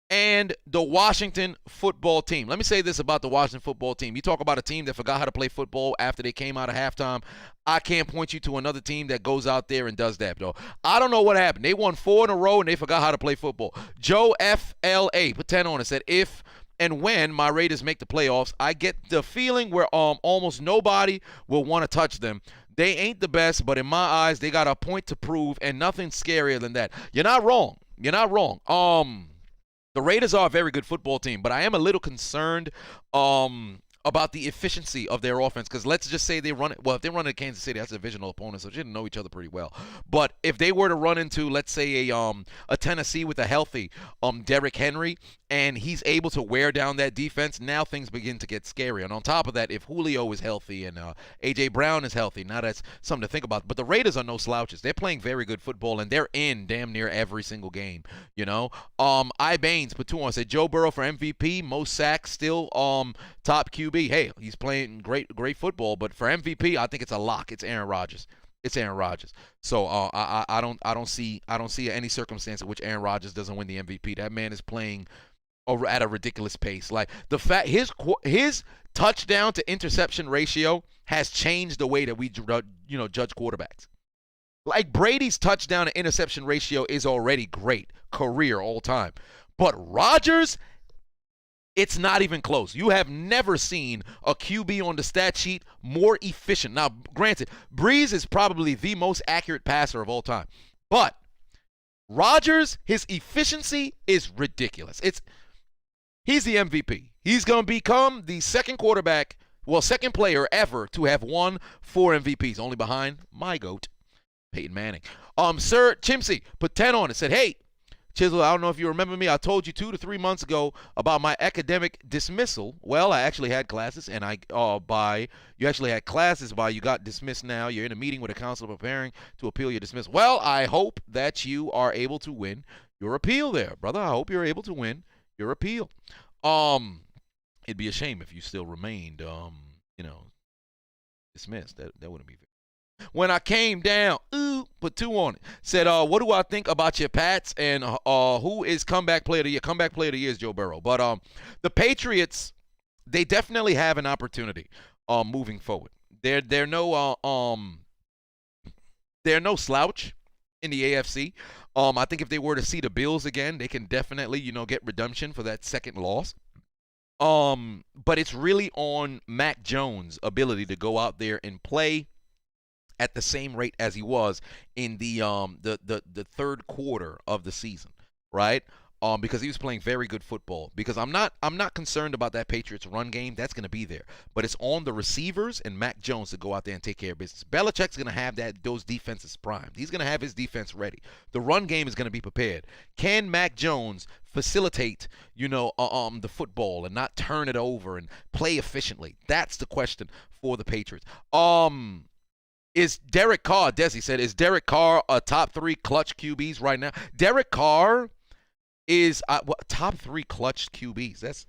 and the Washington football team. Let me say this about the Washington football team. You talk about a team that forgot how to play football after they came out of halftime. I can't point you to another team that goes out there and does that, though. I don't know what happened. They won 4 in a row and they forgot how to play football. Joe FLA put 10 on it. Said, if and when my Raiders make the playoffs, I get the feeling where almost nobody will want to touch them. They ain't the best, but in my eyes, they got a point to prove, and nothing scarier than that. You're not wrong. The Raiders are a very good football team, but I am a little concerned about the efficiency of their offense because let's just say they run it. Well, if they run into Kansas City, that's a divisional opponent, so they should know each other pretty well. But if they were to run into, let's say, a Tennessee with a healthy Derrick Henry, and he's able to wear down that defense, now things begin to get scary. And on top of that, if Julio is healthy and A.J. Brown is healthy, now that's something to think about. But the Raiders are no slouches. They're playing very good football, and they're in damn near every single game, I Baines put 2 on, said Joe Burrow for MVP, most sacks, still top QB. Hey, he's playing great football, but for MVP, I think it's a lock. It's Aaron Rodgers. So I don't see any circumstance in which Aaron Rodgers doesn't win the MVP. That man is playing at a ridiculous pace. Like the fact his touchdown to interception ratio has changed the way that we judge quarterbacks. Like Brady's touchdown to interception ratio is already great, career all time, but Rodgers, it's not even close. You have never seen a QB on the stat sheet more efficient. Now, granted, Breeze is probably the most accurate passer of all time. But Rodgers, his efficiency is ridiculous. He's the MVP. He's going to become the second player ever to have won 4 MVPs, only behind my GOAT, Peyton Manning. Sir Chimsey put 10 on it, said, hey, Chiseled, I don't know if you remember me. I told you 2 to 3 months ago about my academic dismissal. Well, I actually had classes, and you got dismissed now. You're in a meeting with a counselor preparing to appeal your dismissal. Well, I hope that you are able to win your appeal there, brother. I hope you're able to win your appeal. It'd be a shame if you still remained, dismissed. That wouldn't be fair. When I came down, put 2 on it. Said, what do I think about your Pats and who is comeback player of the year? Comeback player of the year is Joe Burrow. But the Patriots, they definitely have an opportunity moving forward. They're no slouch in the AFC. I think if they were to see the Bills again, they can definitely, get redemption for that second loss. But it's really on Mac Jones' ability to go out there and play at the same rate as he was in the third quarter of the season, right? Because he was playing very good football. Because I'm not concerned about that Patriots run game. That's going to be there. But it's on the receivers and Mac Jones to go out there and take care of business. Belichick's going to have those defenses primed. He's going to have his defense ready. The run game is going to be prepared. Can Mac Jones facilitate, the football and not turn it over and play efficiently? That's the question for the Patriots. Is Derrick Carr, Desi said, is Derrick Carr a top 3 clutch QBs right now? Derrick Carr is top 3 clutch QBs. That's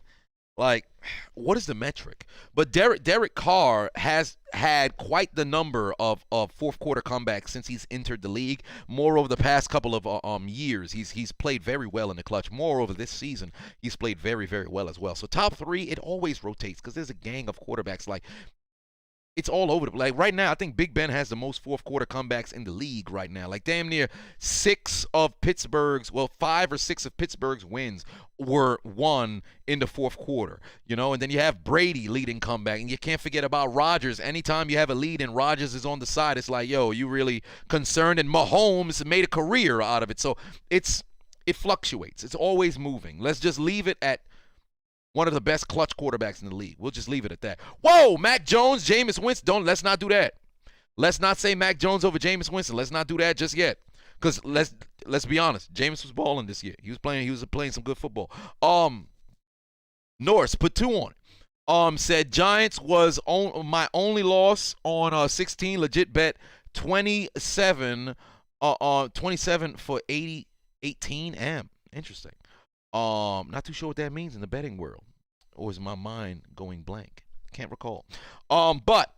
like, what is the metric? But Derrick Carr has had quite the number of fourth quarter comebacks since he's entered the league. Moreover, the past couple of years, he's played very well in the clutch. Moreover, this season, he's played very, very well as well. So top 3, it always rotates because there's a gang of quarterbacks. Like, it's all over the place. Like right now, I think Big Ben has the most fourth quarter comebacks in the league right now. Like damn near 5 or 6 of Pittsburgh's wins were won in the fourth quarter. You know, and then you have Brady leading comeback, and you can't forget about Rodgers. Anytime you have a lead and Rodgers is on the side, it's like, yo, you really concerned? And Mahomes made a career out of it. So it fluctuates. It's always moving. Let's just leave it at one of the best clutch quarterbacks in the league. We'll just leave it at that. Whoa, Mac Jones, Jameis Winston. Let's not do that. Let's not say Mac Jones over Jameis Winston. Let's not do that just yet. Because let's be honest, Jameis was balling this year. He was playing some good football. Norris put 2 on it. Said Giants was my only loss on 16 legit bet 27 for 18 M. Interesting. Not too sure what that means in the betting world. Or is my mind going blank? Can't recall. But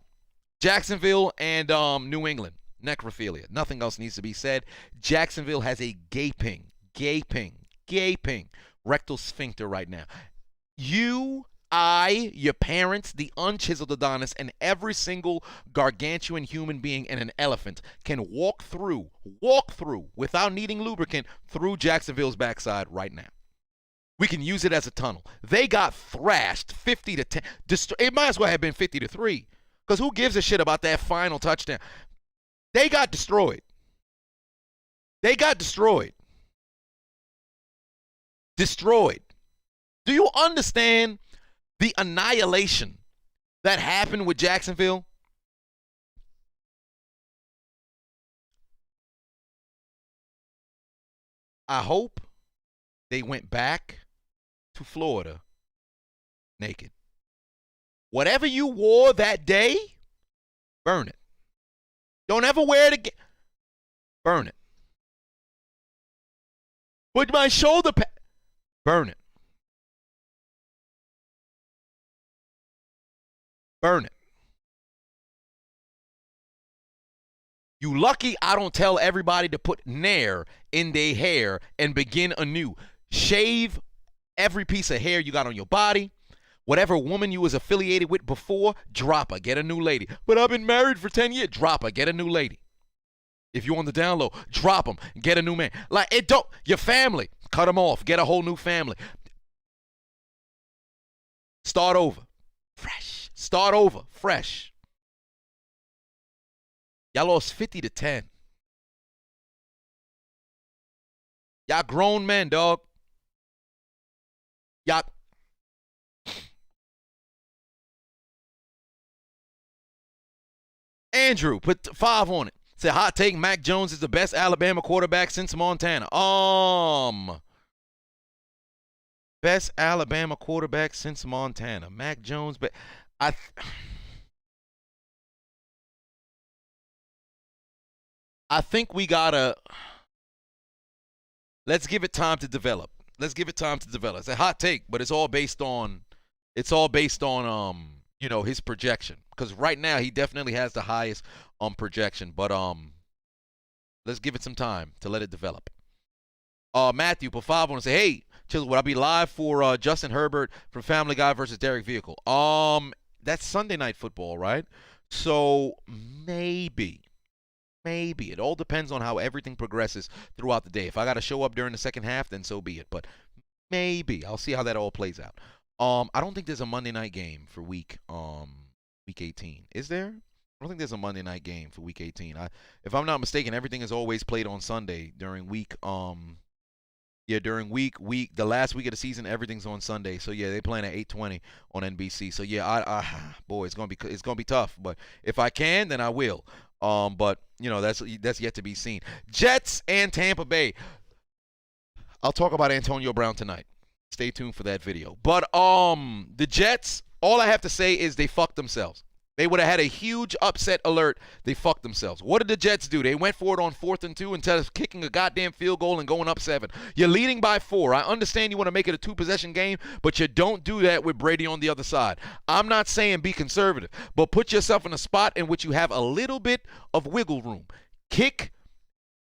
Jacksonville and New England, necrophilia. Nothing else needs to be said. Jacksonville has a gaping rectal sphincter right now. You, I, your parents, the unchiseled Adonis, and every single gargantuan human being and an elephant can walk through without needing lubricant through Jacksonville's backside right now. We can use it as a tunnel. They got thrashed 50-10. It might as well have been 50-3. Because who gives a shit about that final touchdown? They got destroyed. Destroyed. Do you understand the annihilation that happened with Jacksonville? I hope they went back to Florida naked. Whatever you wore that day, burn it. Don't ever wear it again. Burn it. Put my shoulder pad. Burn it. Burn it. You lucky I don't tell everybody to put nair in their hair and begin anew. Shave every piece of hair you got on your body. Whatever woman you was affiliated with before, drop her. Get a new lady. But I've been married for 10 years. Drop her. Get a new lady. If you're on the down low, drop them. Get a new man. Like, it don't. Your family, cut them off. Get a whole new family. Start over. Fresh. Start over. Fresh. Y'all lost 50-10. Y'all grown men, dog. Y'all. Andrew put 5 on it. Said hot take, Mac Jones is the best Alabama quarterback since Montana. Best Alabama quarterback since Montana. Mac Jones, but I think we gotta, let's give it time to develop. It's a hot take, but it's all based on you know, his projection. Because right now he definitely has the highest projection. But let's give it some time to let it develop. Matthew put 5 on and say, hey, Chiseled, would I be live for Justin Herbert from Family Guy versus Derrick Vehicle? That's Sunday Night Football, right? So maybe. It all depends on how everything progresses throughout the day. If I got to show up during the second half, then so be it. But maybe. I'll see how that all plays out. I don't think there's a Monday night game for week 18. Is there? I don't think there's a Monday night game for week 18. If I'm not mistaken, everything is always played on Sunday during week during the last week of the season, everything's on Sunday. So yeah, they playing at 8:20 on NBC. So yeah, boy, it's gonna be tough. But if I can, then I will. But you know, that's yet to be seen. Jets and Tampa Bay. I'll talk about Antonio Brown tonight. Stay tuned for that video. But the Jets, all I have to say is they fucked themselves. They would have had a huge upset alert. They fucked themselves. What did the Jets do? They went for it on 4th and 2 instead of kicking a goddamn field goal and going up 7. You're leading by 4. I understand you want to make it a 2-possession game, but you don't do that with Brady on the other side. I'm not saying be conservative, but put yourself in a spot in which you have a little bit of wiggle room. Kick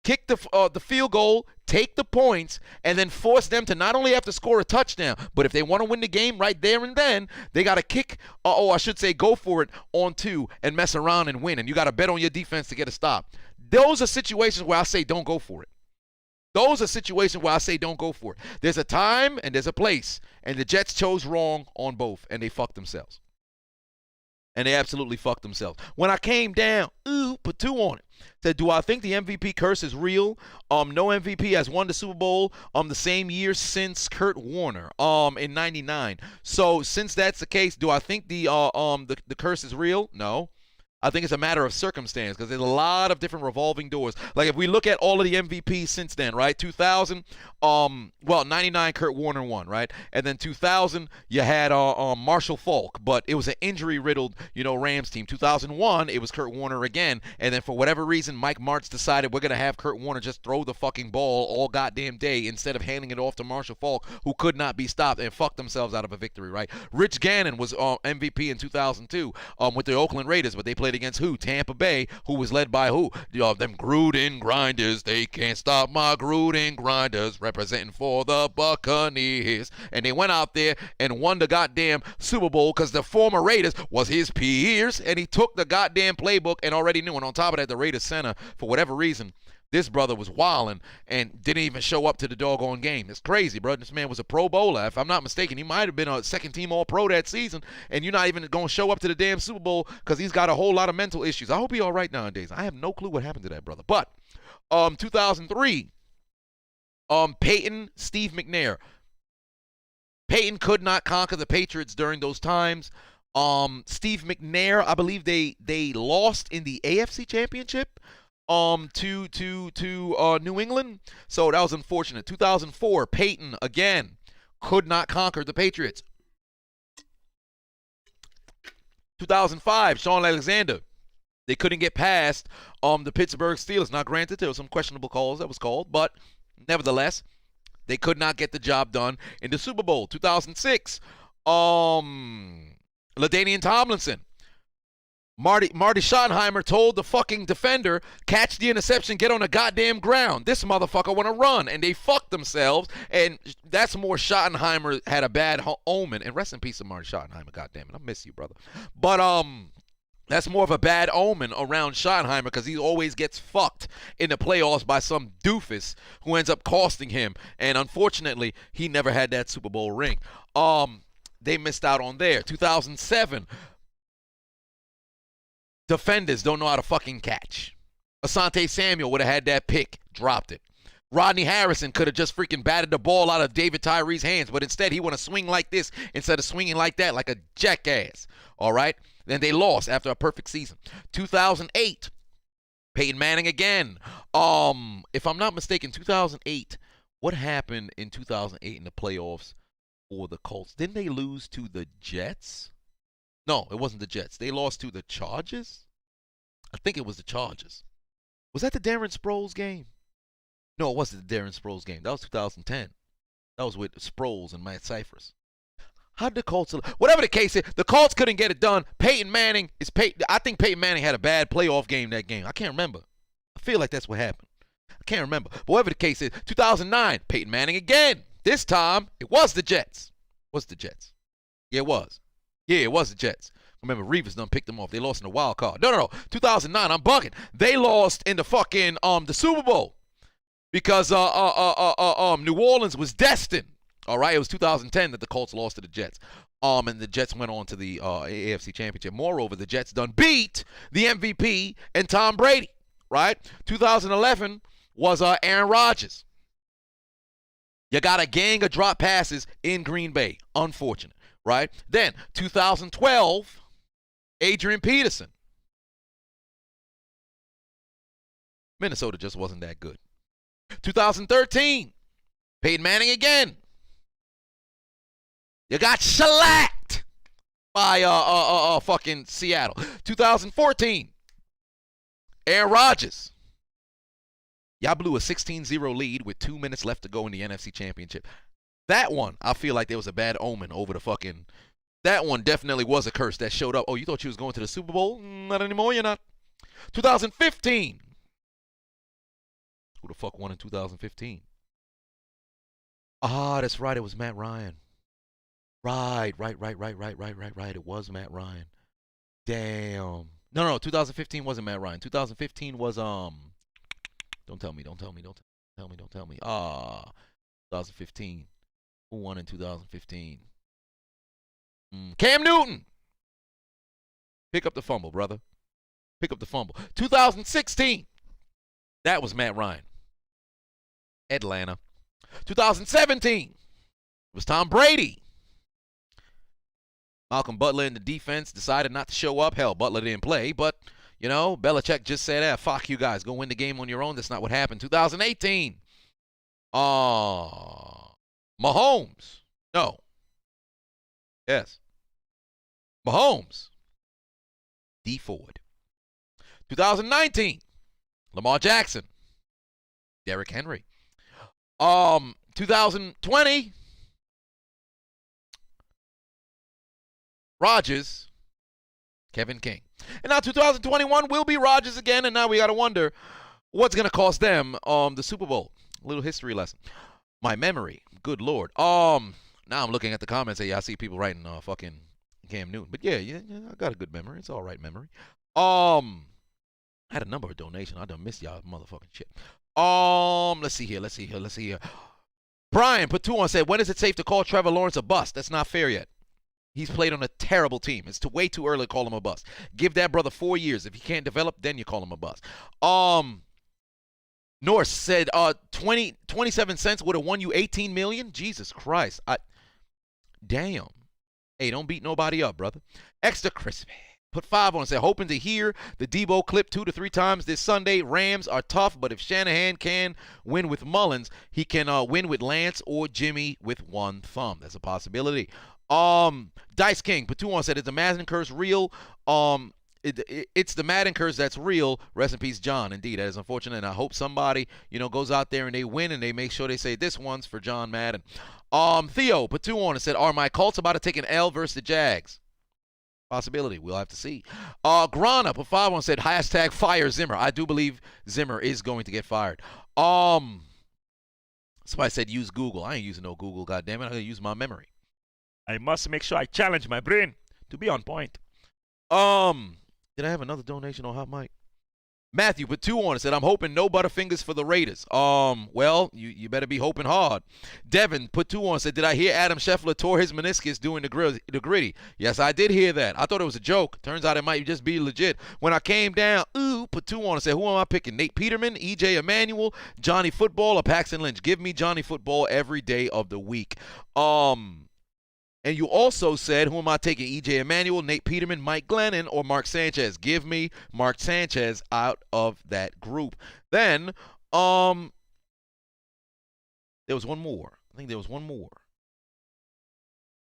the field goal, take the points, and then force them to not only have to score a touchdown, but if they want to win the game right there and then, they got to kick, I should say go for it on 2 and mess around and win. And you got to bet on your defense to get a stop. Those are situations where I say don't go for it. Those are situations where I say don't go for it. There's a time and there's a place, and the Jets chose wrong on both, and they fucked themselves. And they absolutely fucked themselves. When I came down, put 2 on it. Said, do I think the MVP curse is real? No MVP has won the Super Bowl the same year since Kurt Warner in '99. So since that's the case, do I think the curse is real? No. I think it's a matter of circumstance because there's a lot of different revolving doors. Like if we look at all of the MVPs since then, right? 2000, 99 Kurt Warner won, right? And then 2000 you had Marshall Faulk, but it was an injury-riddled, Rams team. 2001 it was Kurt Warner again, and then for whatever reason Mike Martz decided we're gonna have Kurt Warner just throw the fucking ball all goddamn day instead of handing it off to Marshall Faulk, who could not be stopped and fucked themselves out of a victory, right? Rich Gannon was MVP in 2002 with the Oakland Raiders, but they played against who? Tampa Bay, who was led by who? Them Gruden grinders. They can't stop my Gruden grinders, representing for the Buccaneers. And they went out there and won the goddamn Super Bowl because the former Raiders was his peers, and he took the goddamn playbook and already knew. And on top of that, the Raiders center, for whatever reason, this brother was wilding and didn't even show up to the doggone game. It's crazy, bro. This man was a Pro Bowler. If I'm not mistaken, he might have been a second-team All-Pro that season, and you're not even going to show up to the damn Super Bowl because he's got a whole lot of mental issues. I hope he's all right nowadays. I have no clue what happened to that brother. But 2003, Peyton, Steve McNair. Peyton could not conquer the Patriots during those times. Steve McNair, I believe they lost in the AFC Championship to New England. So that was unfortunate. 2004, Peyton again could not conquer the Patriots. 2005, Sean Alexander. They couldn't get past the Pittsburgh Steelers. Now, granted, there were some questionable calls that was called, but nevertheless, they could not get the job done in the Super Bowl. 2006, LaDainian Tomlinson. Marty Schottenheimer told the fucking defender, catch the interception, get on the goddamn ground. This motherfucker want to run, and they fucked themselves, and that's more Schottenheimer had a bad omen. And rest in peace to Marty Schottenheimer, goddammit. I miss you, brother. But that's more of a bad omen around Schottenheimer because he always gets fucked in the playoffs by some doofus who ends up costing him. And unfortunately, he never had that Super Bowl ring. They missed out on there. 2007, defenders don't know how to fucking catch. Asante Samuel would have had that pick, dropped it. Rodney Harrison could have just freaking batted the ball out of David Tyree's hands, but instead he want to swing like this instead of swinging like that, like a jackass. All right? Then they lost after a perfect season. 2008, Peyton Manning again. If I'm not mistaken, 2008, what happened in 2008 in the playoffs for the Colts? Didn't they lose to the Jets? No, it wasn't the Jets. They lost to the Chargers? I think it was the Chargers. Was that the Darren Sproles game? No, it wasn't the Darren Sproles game. That was 2010. That was with Sproles and Matt Cyphers. How did the Colts... Whatever the case is, the Colts couldn't get it done. Peyton Manning is... I think Peyton Manning had a bad playoff game that game. I can't remember. I feel like that's what happened. I can't remember. But whatever the case is, 2009, Peyton Manning again. This time, it was the Jets. Was the Jets? Yeah, it was. Yeah, it was the Jets. Remember, Reeves done picked them off. They lost in the wild card. No. 2009, I'm bugging. They lost in the fucking the Super Bowl because New Orleans was destined. All right, it was 2010 that the Colts lost to the Jets. And the Jets went on to the AFC Championship. Moreover, the Jets done beat the MVP and Tom Brady. Right? 2011 was Aaron Rodgers. You got a gang of drop passes in Green Bay. Unfortunate. Right? Then, 2012, Adrian Peterson. Minnesota just wasn't that good. 2013, Peyton Manning again. You got shellacked by fucking Seattle. 2014, Aaron Rodgers. Y'all blew a 16-0 lead with 2 minutes left to go in the NFC Championship. That one, I feel like there was a bad omen over the fucking. That one definitely was a curse that showed up. Oh, you thought you was going to the Super Bowl? Not anymore, you're not. 2015. Who the fuck won in 2015? Ah, that's right. It was Matt Ryan. Right. It was Matt Ryan. Damn. No, 2015 wasn't Matt Ryan. 2015 was Don't tell me. 2015. Who won in 2015? Cam Newton. Pick up the fumble, brother. Pick up the fumble. 2016. That was Matt Ryan. Atlanta. 2017 was Tom Brady. Malcolm Butler in the defense decided not to show up. Hell, Butler didn't play, but, you know, Belichick just said, fuck you guys. Go win the game on your own. That's not what happened. 2018. Mahomes. No. Yes. Mahomes. D Ford. 2019. Lamar Jackson. Derrick Henry. 2020. Rodgers. Kevin King. And now 2021 will be Rodgers again, and now we got to wonder what's going to cost them the Super Bowl. A little history lesson. My memory. Good Lord. Now I'm looking at the comments. I see people writing fucking Cam Newton. But yeah, I got a good memory. It's all right memory. I had a number of donations. I done missed y'all motherfucking shit. Let's see here. Brian put 2 on, said, when is it safe to call Trevor Lawrence a bust? That's not fair yet. He's played on a terrible team. It's way too early to call him a bust. Give that brother 4 years. If he can't develop, then you call him a bust. Norse said 27 cents would have won you 18 million. Jesus Christ. Damn. Hey, don't beat nobody up, brother. Extra crispy. Put 5 on and said, hoping to hear the Debo clip 2 to 3 times this Sunday. Rams are tough, but if Shanahan can win with Mullins, he can win with Lance or Jimmy with one thumb. That's a possibility. Dice King put 2 on, said, is the Madden curse real? It's the Madden curse that's real. Rest in peace, John. Indeed, that is unfortunate. And I hope somebody, goes out there and they win and they make sure they say this one's for John Madden. Theo put 2 on and said, are my Colts about to take an L versus the Jags? Possibility. We'll have to see. Grana put 5 on and said, hashtag fire Zimmer. I do believe Zimmer is going to get fired. Somebody said use Google. I ain't using no Google, goddammit. I'm going to use my memory. I must make sure I challenge my brain to be on point. Did I have another donation on Hot Mic? Matthew put 2 on and said, I'm hoping no Butterfingers for the Raiders. Well, you better be hoping hard. Devin put 2 on and said, did I hear Adam Scheffler tore his meniscus doing the gritty? Yes, I did hear that. I thought it was a joke. Turns out it might just be legit. When I came down, put 2 on and said, who am I picking? Nate Peterman, EJ Emanuel, Johnny Football, or Paxton Lynch? Give me Johnny Football every day of the week. And you also said, who am I taking? EJ Emanuel, Nate Peterman, Mike Glennon, or Mark Sanchez? Give me Mark Sanchez out of that group. Then, there was one more. I think there was one more.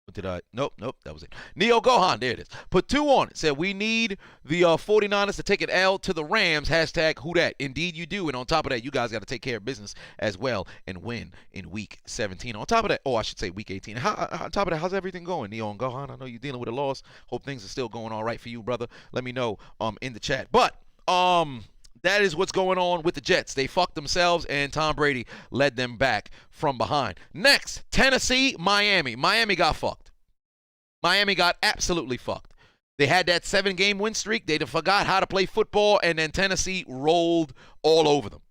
What did I? Nope, that was it. Neo Gohan, there it is. Put 2 on it. Said, we need the 49ers to take an L to the Rams. Hashtag who dat? Indeed you do. And on top of that, you guys got to take care of business as well and win in week 17. On top of that, I should say week 18. On top of that, how's everything going, Neo and Gohan? I know you're dealing with a loss. Hope things are still going all right for you, brother. Let me know in the chat. But that is what's going on with the Jets. They fucked themselves, and Tom Brady led them back from behind. Next, Tennessee, Miami. Miami got fucked. Miami got absolutely fucked. They had that 7-game win streak. They forgot how to play football, and then Tennessee rolled all over them.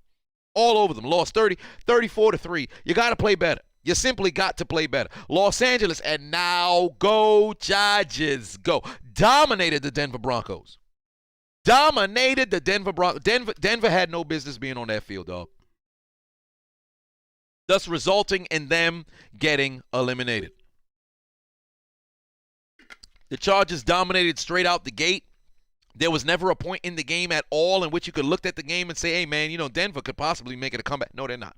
All over them. Lost 34-3. You got to play better. You simply got to play better. Los Angeles, and now go Chargers. Go. Dominated the Denver Broncos. Dominated the Denver Broncos. Denver had no business being on that field, dog. Thus resulting in them getting eliminated. The Chargers dominated straight out the gate. There was never a point in the game at all in which you could look at the game and say, hey, man, Denver could possibly make it a comeback. No, they're not.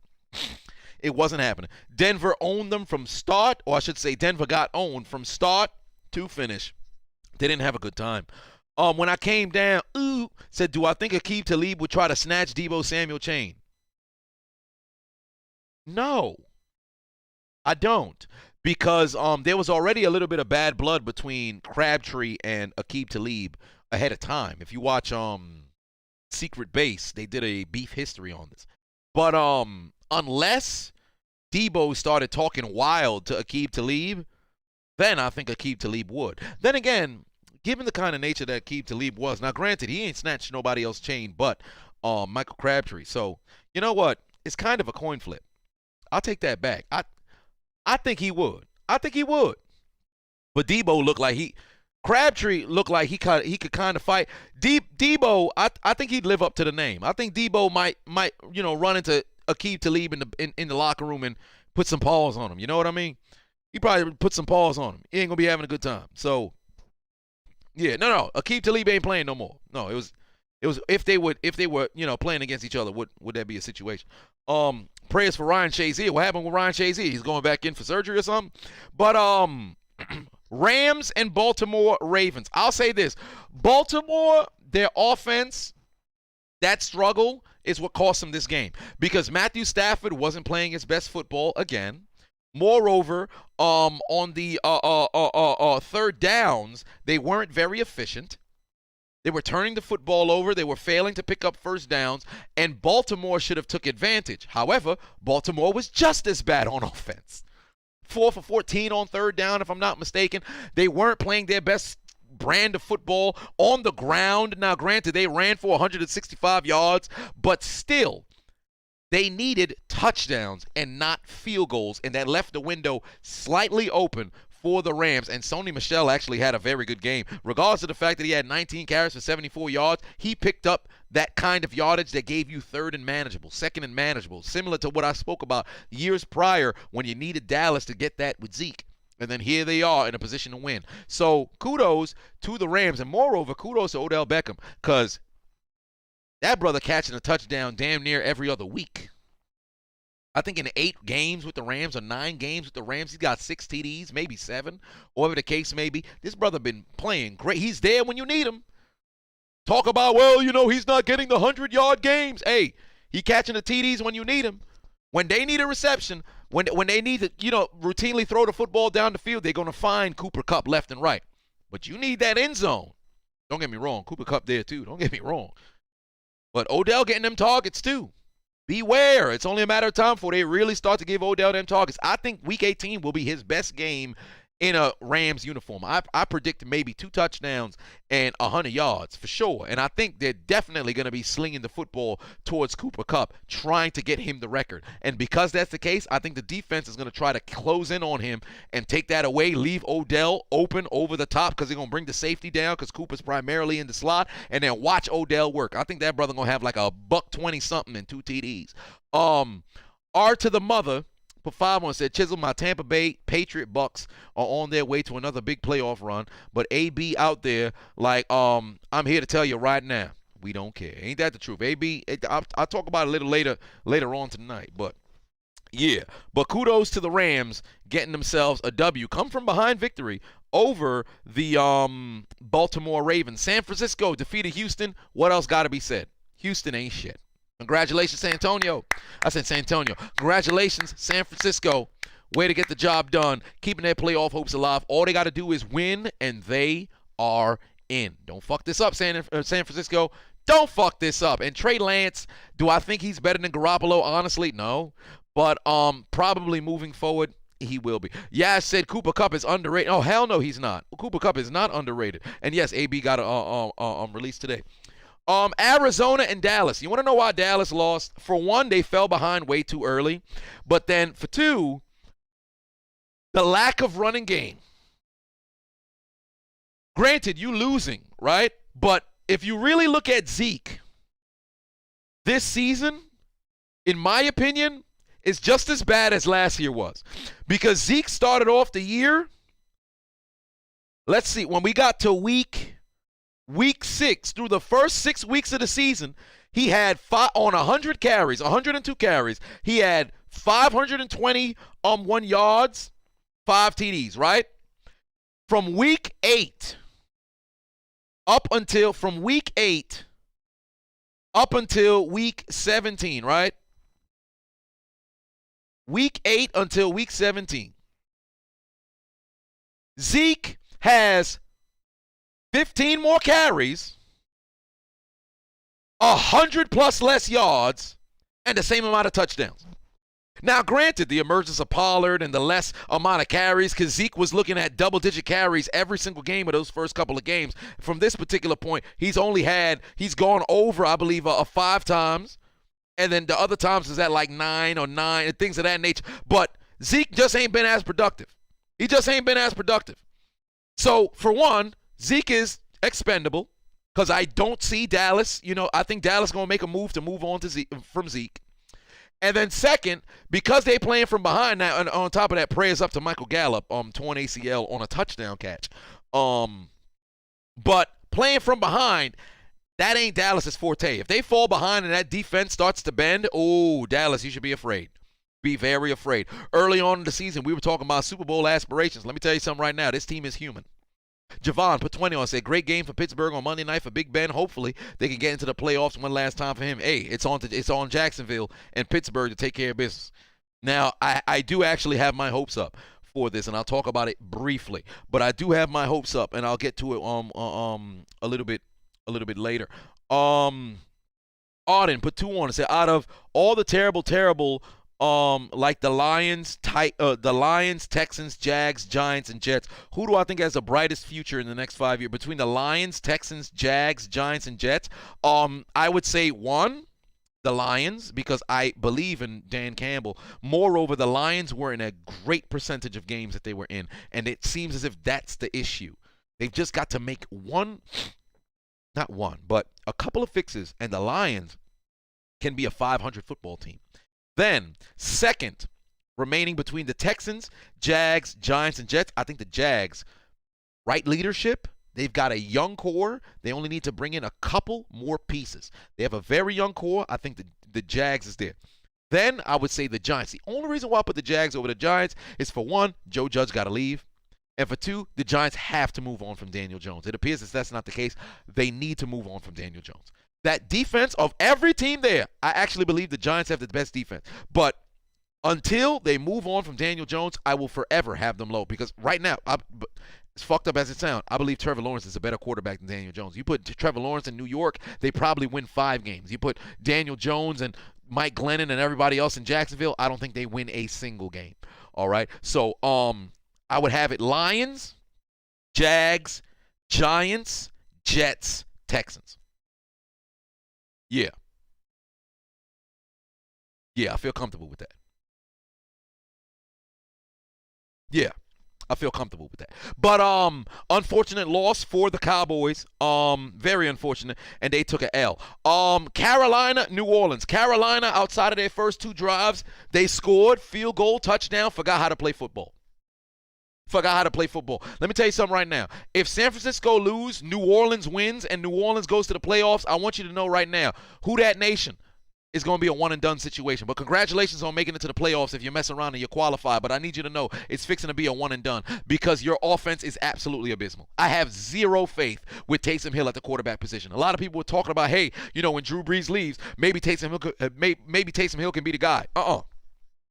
It wasn't happening. Denver owned them from start, or I should say Denver got owned from start to finish. They didn't have a good time. When I came down, said, do I think Aqib Talib would try to snatch Deebo Samuel chain? No, I don't. Because there was already a little bit of bad blood between Crabtree and Aqib Talib ahead of time. If you watch Secret Base, they did a beef history on this. But unless Deebo started talking wild to Aqib Talib, then I think Aqib Talib would. Then again, given the kind of nature that Aqib Talib was, now granted, he ain't snatched nobody else's chain but Michael Crabtree. So, you know what? It's kind of a coin flip. I'll take that back. I think he would. I think he would. But Deebo looked like Crabtree looked like he could kind of fight. Deebo, I think he'd live up to the name. I think Deebo might run into Aqib Talib in the locker room and put some paws on him. You know what I mean? He probably put some paws on him. He ain't gonna be having a good time. So yeah, no. Aqib Talib ain't playing no more. No, it was if they were playing against each other, would that be a situation? Prayers for Ryan Shazier. What happened with Ryan Shazier? He's going back in for surgery or something? But Rams and Baltimore Ravens. I'll say this. Baltimore, their offense, that struggle is what cost them this game. Because Matthew Stafford wasn't playing his best football again. Moreover, on the third downs, they weren't very efficient. They were turning the football over. They were failing to pick up first downs, and Baltimore should have took advantage. However, Baltimore was just as bad on offense. 4 for 14 on third down, if I'm not mistaken. They weren't playing their best brand of football on the ground. Now, granted, they ran for 165 yards, but still, they needed touchdowns and not field goals, and that left the window slightly open for the Rams. And Sony Michel actually had a very good game. Regardless of the fact that he had 19 carries for 74 yards, he picked up that kind of yardage that gave you third and manageable, second and manageable, similar to what I spoke about years prior when you needed Dallas to get that with Zeke. And then here they are in a position to win. So kudos to the Rams, and moreover, kudos to Odell Beckham, because that brother catching a touchdown damn near every other week. I think in 8 games with the Rams or 9 games with the Rams, he's got 6 TDs, maybe 7, whatever the case may be. This brother been playing great. He's there when you need him. Talk about, he's not getting the 100-yard games. Hey, he catching the TDs when you need him. When they need a reception, when they need to, routinely throw the football down the field, they're going to find Cooper Kupp left and right. But you need that end zone. Don't get me wrong. Cooper Kupp there too. Don't get me wrong. But Odell getting them targets too. Beware. It's only a matter of time before they really start to give Odell them targets. I think Week 18 will be his best game in a Rams uniform. I predict maybe 2 touchdowns and 100 yards for sure. And I think they're definitely going to be slinging the football towards Cooper Kupp, trying to get him the record. And because that's the case, I think the defense is going to try to close in on him and take that away, leave Odell open over the top because they're going to bring the safety down because Cooper's primarily in the slot, and then watch Odell work. I think that brother going to have like a $120-something and 2 TDs. R to the mother. 5-1 said, Chiseled, my Tampa Bay Patriot Bucs are on their way to another big playoff run, but AB out there like, I'm here to tell you right now, we don't care. Ain't that the truth? AB, I'll talk about it a little later on tonight, but yeah. But kudos to the Rams getting themselves a W. Come from behind victory over the Baltimore Ravens. San Francisco defeated Houston. What else got to be said? Houston ain't shit. Congratulations, San Antonio. I said San Antonio. Congratulations, San Francisco. Way to get the job done, keeping their playoff hopes alive. All they got to do is win, and they are in. Don't fuck this up, San Francisco. Don't fuck this up. And Trey Lance, do I think he's better than Garoppolo? Honestly, no. But probably moving forward, he will be. Yeah, I said Cooper Kupp is underrated. Oh, hell no, he's not. Cooper Kupp is not underrated. And yes, AB got a release today. Arizona and Dallas. You want to know why Dallas lost? For one, they fell behind way too early. But then for two, the lack of running game. Granted, you losing, right? But if you really look at Zeke, this season, in my opinion, is just as bad as last year was. Because Zeke started off the year, let's see, when we got to week 6, through the first 6 weeks of the season, he had on 100 carries, 102 carries. He had 521 yards, 5 TDs, right? From week 8 up until from week 8 up until week 17, right? Week 8 until week 17. Zeke has 15 more carries, 100 plus less yards, and the same amount of touchdowns. Now, granted, the emergence of Pollard and the less amount of carries, because Zeke was looking at double-digit carries every single game of those first couple of games. From this particular point, he's gone over, I believe, 5 times. And then the other times is at like 9 and things of that nature. But Zeke just ain't been as productive. He just ain't been as productive. So, for one, Zeke is expendable because I don't see Dallas. I think Dallas going to make a move to move on to from Zeke. And then second, because they playing from behind now, and on top of that, prayers up to Michael Gallup, torn ACL on a touchdown catch. But playing from behind, that ain't Dallas's forte. If they fall behind and that defense starts to bend, Dallas, you should be afraid. Be very afraid. Early on in the season, we were talking about Super Bowl aspirations. Let me tell you something right now. This team is human. Javon put 20 on, said, great game for Pittsburgh on Monday night for Big Ben. Hopefully, they can get into the playoffs one last time for him. Hey, it's on Jacksonville and Pittsburgh to take care of business. Now, I do actually have my hopes up for this, and I'll talk about it briefly. But I do have my hopes up, and I'll get to it a little bit later. Arden put 2 on and said, out of all the terrible like the Lions, Texans, Jags, Giants, and Jets, who do I think has the brightest future in the next 5 years? Between the Lions, Texans, Jags, Giants, and Jets, I would say 1, the Lions, because I believe in Dan Campbell. Moreover, the Lions were in a great percentage of games that they were in, and it seems as if that's the issue. They've just got to make not one, but a couple of fixes, and the Lions can be a 500 football team. Then, second, remaining between the Texans, Jags, Giants, and Jets, I think the Jags, right leadership, they've got a young core. They only need to bring in a couple more pieces. They have a very young core. I think the Jags is there. Then, I would say the Giants. The only reason why I put the Jags over the Giants is, for one, Joe Judge got to leave. And for 2, the Giants have to move on from Daniel Jones. It appears that that's not the case. They need to move on from Daniel Jones. That defense of every team there, I actually believe the Giants have the best defense. But until they move on from Daniel Jones, I will forever have them low. Because right now, as fucked up as it sounds, I believe Trevor Lawrence is a better quarterback than Daniel Jones. You put Trevor Lawrence in New York, they probably win 5 games. You put Daniel Jones and Mike Glennon and everybody else in Jacksonville, I don't think they win a single game. All right? So, I would have it Lions, Jags, Giants, Jets, Texans. Yeah, I feel comfortable with that. Yeah, I feel comfortable with that. But unfortunate loss for the Cowboys. Very unfortunate, and they took an L. Carolina, New Orleans. Carolina, outside of their first 2 drives, they scored, field goal, touchdown, forgot how to play football. Let me tell you something right now. If San Francisco lose, New Orleans wins, and New Orleans goes to the playoffs, I want you to know right now, who that nation is going to be a one-and-done situation. But congratulations on making it to the playoffs if you mess around and you qualify. But I need you to know it's fixing to be a one-and-done because your offense is absolutely abysmal. I have zero faith with Taysom Hill at the quarterback position. A lot of people were talking about, hey, when Drew Brees leaves, maybe Taysom Hill can be the guy.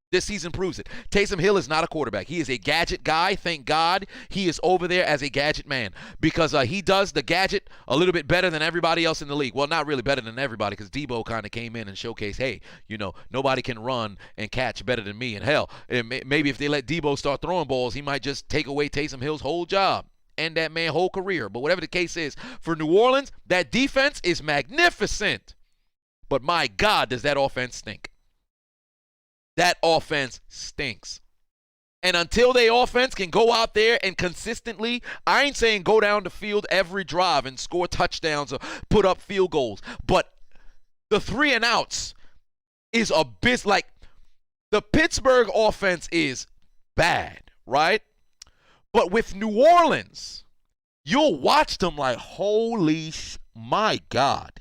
This season proves it. Taysom Hill is not a quarterback. He is a gadget guy. Thank God he is over there as a gadget man because he does the gadget a little bit better than everybody else in the league. Well, not really better than everybody because Debo kind of came in and showcased, hey, nobody can run and catch better than me. And hell, maybe if they let Debo start throwing balls, he might just take away Taysom Hill's whole job and that man's whole career. But whatever the case is, for New Orleans, that defense is magnificent. But my God, does that offense stink. That offense stinks. And until their offense can go out there and consistently, I ain't saying go down the field every drive and score touchdowns or put up field goals, but the 3 and outs is a bit like the Pittsburgh offense is bad, right? But with New Orleans, you'll watch them like, my God.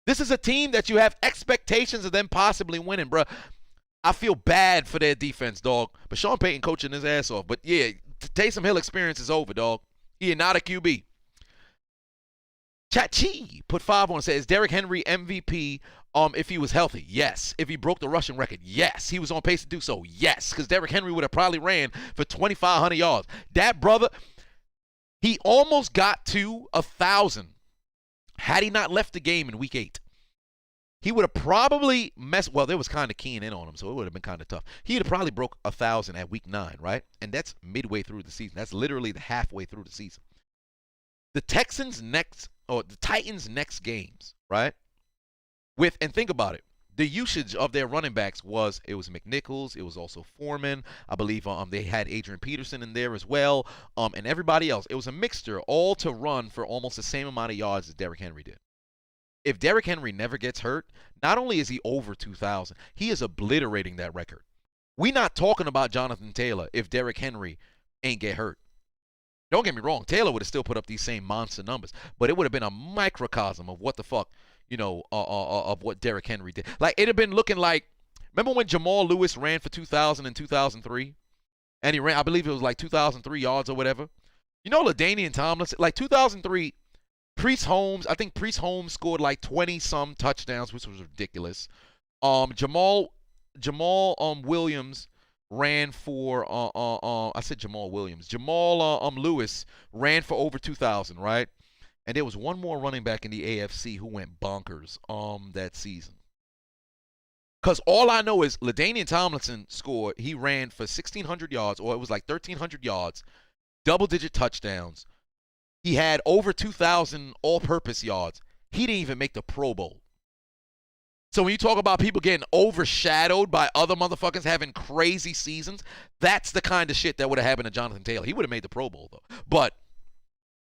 This is a team that you have expectations of them possibly winning, bro. I feel bad for their defense, dog. But Sean Payton coaching his ass off. But, yeah, Taysom Hill experience is over, dog. He is not a QB. Chachi put 5 on. Says Derrick Henry MVP. If he was healthy, yes. If he broke the rushing record, yes. He was on pace to do so, yes. Because Derrick Henry would have probably ran for 2,500 yards. That brother, he almost got to 1,000 had he not left the game in week 8. He would have probably messed. Well, there was kind of keying in on him, so it would have been kind of tough. He would have probably broke 1,000 at week 9, right? And that's midway through the season. That's literally the halfway through the season. The Titans' next games, right? And think about it. The usage of their running backs was McNichols, it was also Foreman. I believe they had Adrian Peterson in there as well, and everybody else. It was a mixture, all to run for almost the same amount of yards as Derrick Henry did. If Derrick Henry never gets hurt, not only is he over 2,000, he is obliterating that record. We're not talking about Jonathan Taylor if Derrick Henry ain't get hurt. Don't get me wrong, Taylor would have still put up these same monster numbers, but it would have been a microcosm of what the fuck, of what Derrick Henry did. Like, it'd have been looking like, remember when Jamal Lewis ran for 2,000 in 2003? And he ran, I believe it was like 2,003 yards or whatever. LaDainian Tomlinson, like 2003, Priest Holmes scored like 20-some touchdowns, which was ridiculous. Jamal Williams ran for, I said Jamal Williams. Jamal Lewis ran for over 2,000, right? And there was one more running back in the AFC who went bonkers that season. Because all I know is LaDainian Tomlinson scored, he ran for 1,600 yards, or it was like 1,300 yards, double-digit touchdowns. He had over 2,000 all-purpose yards. He didn't even make the Pro Bowl. So when you talk about people getting overshadowed by other motherfuckers having crazy seasons, that's the kind of shit that would have happened to Jonathan Taylor. He would have made the Pro Bowl, though. But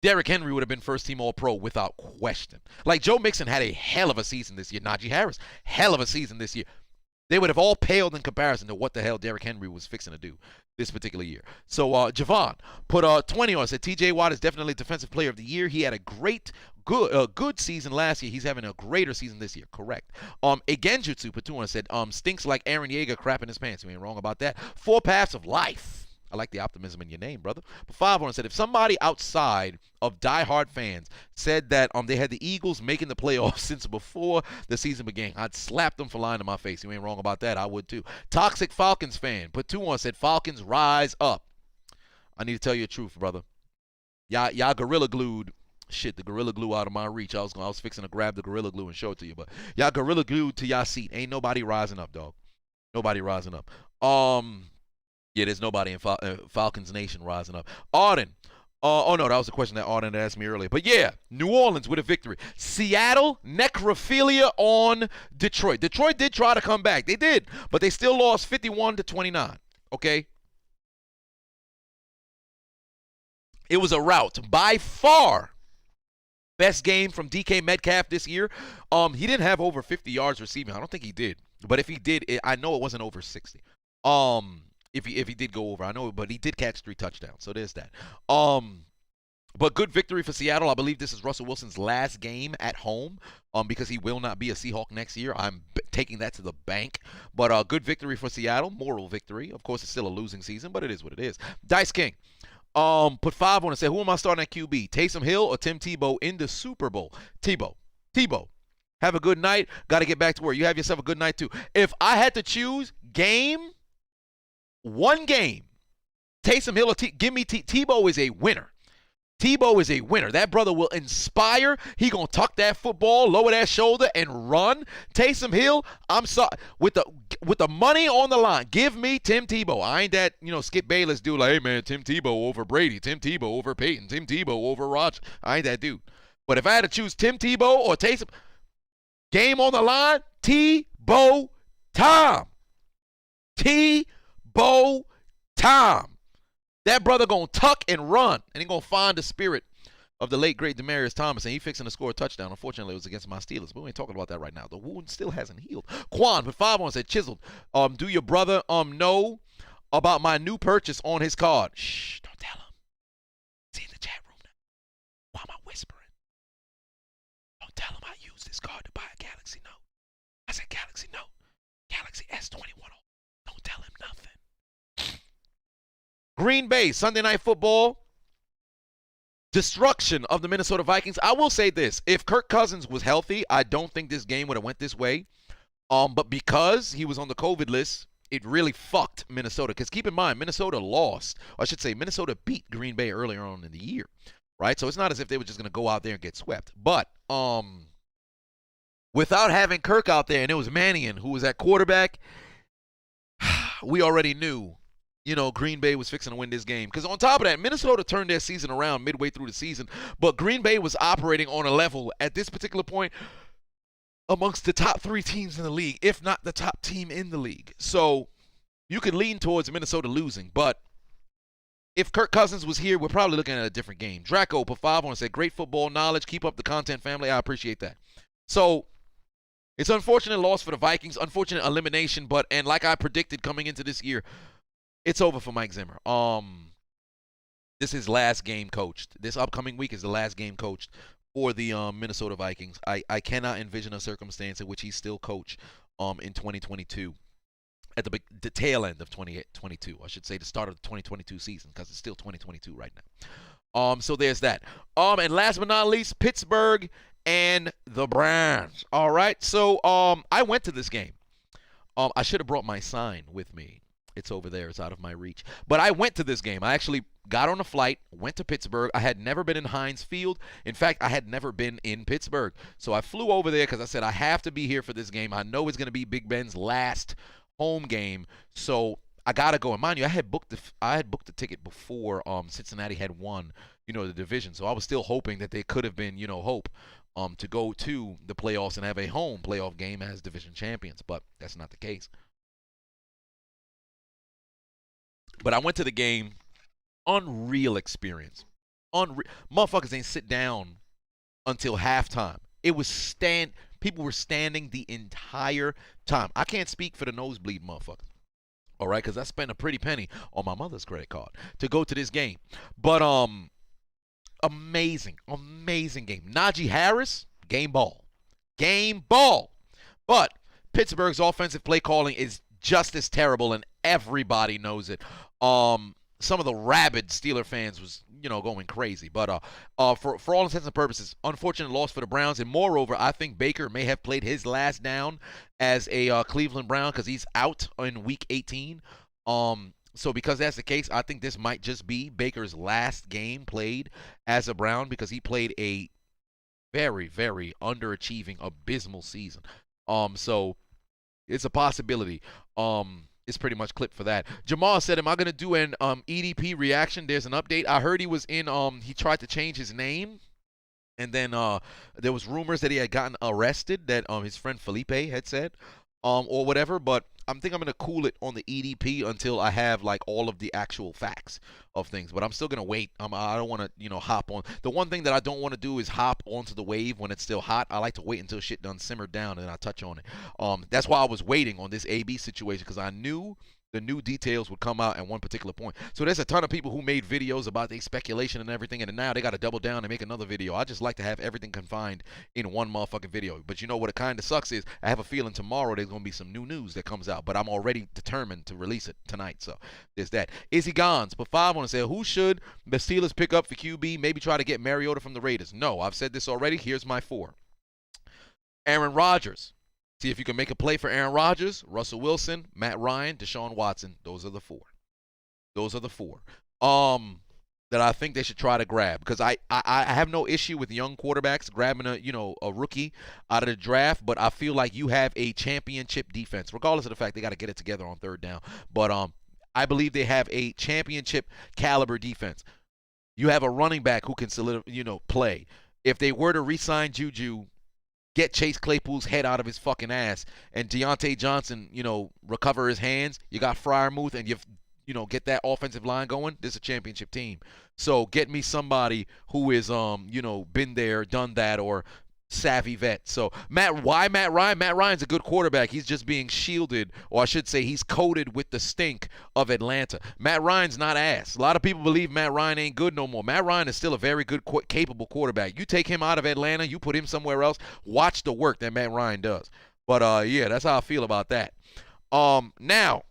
Derrick Henry would have been first-team All-Pro without question. Like, Joe Mixon had a hell of a season this year. Najee Harris, hell of a season this year. They would have all paled in comparison to what the hell Derrick Henry was fixing to do this particular year. So Javon put 20 on. Said T.J. Watt is definitely Defensive Player of the Year. He had a good season last year. He's having a greater season this year. Correct. Agenjutsu put 2 on. Said stinks like Aaron Yeager crapping his pants. You ain't wrong about that. 4 Paths of Life. I like the optimism in your name, brother. But 5 on said, if somebody outside of diehard fans said that they had the Eagles making the playoffs since before the season began, I'd slap them for lying to my face. You ain't wrong about that. I would too. Toxic Falcons fan put 2 on, said, Falcons rise up. I need to tell you the truth, brother. Y'all gorilla glued. Shit, the gorilla glue out of my reach. I was fixing to grab the gorilla glue and show it to you, but y'all gorilla glued to y'all seat. Ain't nobody rising up, dog. Nobody rising up. Yeah, there's nobody in Falcons Nation rising up. Arden. No, that was a question that Arden asked me earlier. But yeah, New Orleans with a victory. Seattle, necrophilia on Detroit. Detroit did try to come back. They did, but they still lost 51-29. Okay? It was a rout. By far, best game from DK Metcalf this year. He didn't have over 50 yards receiving. I don't think he did. But if he did, I know it wasn't over 60. If he did go over, I know, but he did catch 3 touchdowns, so there's that. But good victory for Seattle. I believe this is Russell Wilson's last game at home, because he will not be a Seahawk next year. I'm taking that to the bank. But good victory for Seattle, moral victory. Of course, it's still a losing season, but it is what it is. Dice King, put 5 on and said, who am I starting at QB? Taysom Hill or Tim Tebow in the Super Bowl? Tebow. Have a good night. Got to get back to work. You have yourself a good night too. If I had to choose one game, Taysom Hill or give me Tebow is a winner. Tebow is a winner. That brother will inspire. He gonna tuck that football, lower that shoulder, and run. Taysom Hill, I'm sorry, with the money on the line, give me Tim Tebow. I ain't that Skip Bayless dude like, hey man, Tim Tebow over Brady, Tim Tebow over Peyton, Tim Tebow over Rodgers. I ain't that dude. But if I had to choose Tim Tebow or Taysom, game on the line, Tebow time. Tebow time. That brother gonna tuck and run, and he gonna find the spirit of the late great Demaryius Thomas, and he fixing to score a touchdown. Unfortunately, it was against my Steelers, but we ain't talking about that right now. The wound still hasn't healed. Quan put 5 on said, Chiseled, do your brother know about my new purchase on his card? Shh, don't tell him. It's in the chat room now. Why am I whispering? Don't tell him I used this card to buy a Galaxy Note. I said Galaxy Note. Galaxy S21. Don't tell him nothing. Green Bay, Sunday Night Football. destruction of the Minnesota Vikings. I will say this. If Kirk Cousins was healthy, I don't think this game would have went this way. But because he was on the COVID list, it really fucked Minnesota. Because keep in mind, Minnesota lost. Or I should say, Minnesota beat Green Bay earlier on in the year. Right? So it's not as if they were just going to go out there and get swept. But without having Kirk out there, and it was Mannion who was at quarterback, we already knew, Green Bay was fixing to win this game. Because on top of that, Minnesota turned their season around midway through the season. But Green Bay was operating on a level at this particular point amongst the top 3 teams in the league, if not the top team in the league. So you could lean towards Minnesota losing. But if Kirk Cousins was here, we're probably looking at a different game. Draco, per 5, want to say, great football knowledge. Keep up the content, family. I appreciate that. So it's an unfortunate loss for the Vikings, unfortunate elimination, and like I predicted coming into this year, it's over for Mike Zimmer. This is his last game coached. This upcoming week is the last game coached for the Minnesota Vikings. I cannot envision a circumstance in which he's still coach in 2022, at the tail end of 2022. I should say the start of the 2022 season, because it's still 2022 right now. So there's that. And last but not least, Pittsburgh and the Browns. All right. So I went to this game. I should have brought my sign with me. It's over there. It's out of my reach. But I went to this game. I actually got on a flight, went to Pittsburgh. I had never been in Heinz Field. In fact, I had never been in Pittsburgh. So I flew over there because I said I have to be here for this game. I know it's going to be Big Ben's last home game. So I got to go. And mind you, I had booked the ticket before Cincinnati had won, the division. So I was still hoping that they could have been, hope to go to the playoffs and have a home playoff game as division champions. But that's not the case. But I went to the game, unreal experience. Motherfuckers ain't sit down until halftime. People were standing the entire time. I can't speak for the nosebleed motherfuckers. All right, because I spent a pretty penny on my mother's credit card to go to this game. But amazing game. Najee Harris, game ball. But Pittsburgh's offensive play calling is just as terrible, and everybody knows it. Some of the rabid Steeler fans was, going crazy. But for all intents and purposes, unfortunate loss for the Browns. And moreover, I think Baker may have played his last down as a Cleveland Brown because he's out in Week 18. So because that's the case, I think this might just be Baker's last game played as a Brown because he played a very, very underachieving, abysmal season. So it's a possibility. It's pretty much clipped for that. Jamal said, am I going to do an EDP reaction? There's an update. I heard he was in, he tried to change his name. And then there was rumors that he had gotten arrested, that his friend Felipe had said, or whatever. But I think I'm going to cool it on the EDP until I have, all of the actual facts of things. But I'm still going to wait. I don't want to, hop on. The one thing that I don't want to do is hop onto the wave when it's still hot. I like to wait until shit done simmered down and I touch on it. That's why I was waiting on this AB situation, because I knew the new details would come out at one particular point. So there's a ton of people who made videos about the speculation and everything, and now they got to double down and make another video. I just like to have everything confined in one motherfucking video. But you know what it kind of sucks is I have a feeling tomorrow there's going to be some new news that comes out, but I'm already determined to release it tonight. So there's that. Izzy Gons, but 5 want to say, who should the Steelers pick up for QB? Maybe try to get Mariota from the Raiders. No, I've said this already. Here's my 4. Aaron Rodgers. See if you can make a play for Aaron Rodgers, Russell Wilson, Matt Ryan, Deshaun Watson. Those are the 4. That I think they should try to grab, because I have no issue with young quarterbacks grabbing a rookie out of the draft, but I feel like you have a championship defense, regardless of the fact they got to get it together on third down. But I believe they have a championship caliber defense. You have a running back who can play. If they were to re-sign Juju, get Chase Claypool's head out of his fucking ass, and Deontay Johnson, recover his hands, you got Freiermuth, and get that offensive line going, this is a championship team. So get me somebody who is, been there, done that, or savvy vet. So why Matt Ryan? Matt Ryan's a good quarterback. He's just being shielded, or I should say he's coated with the stink of Atlanta. Matt Ryan's not ass. A lot of people believe Matt Ryan ain't good no more. Matt Ryan is still a very good, capable quarterback. You take him out of Atlanta, you put him somewhere else, watch the work that Matt Ryan does. But, yeah, that's how I feel about that. Now,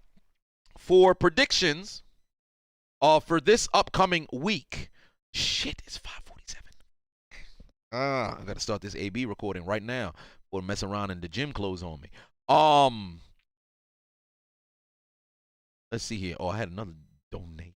for predictions for this upcoming week, shit, it's 5:45. I got to start this AB recording right now or mess around and the gym clothes on me. Let's see here. Oh, I had another donation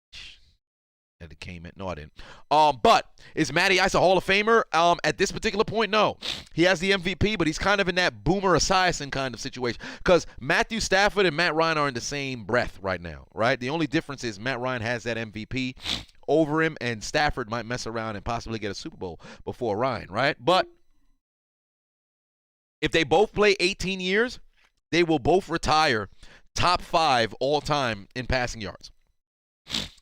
that came in. No, I didn't. But is Matty Ice a Hall of Famer? At this particular point, no. He has the MVP, but he's kind of in that Boomer Esiason kind of situation. Because Matthew Stafford and Matt Ryan are in the same breath right now, right? The only difference is Matt Ryan has that MVP over him, and Stafford might mess around and possibly get a Super Bowl before Ryan, right? But if they both play 18 years, they will both retire top 5 all time in passing yards,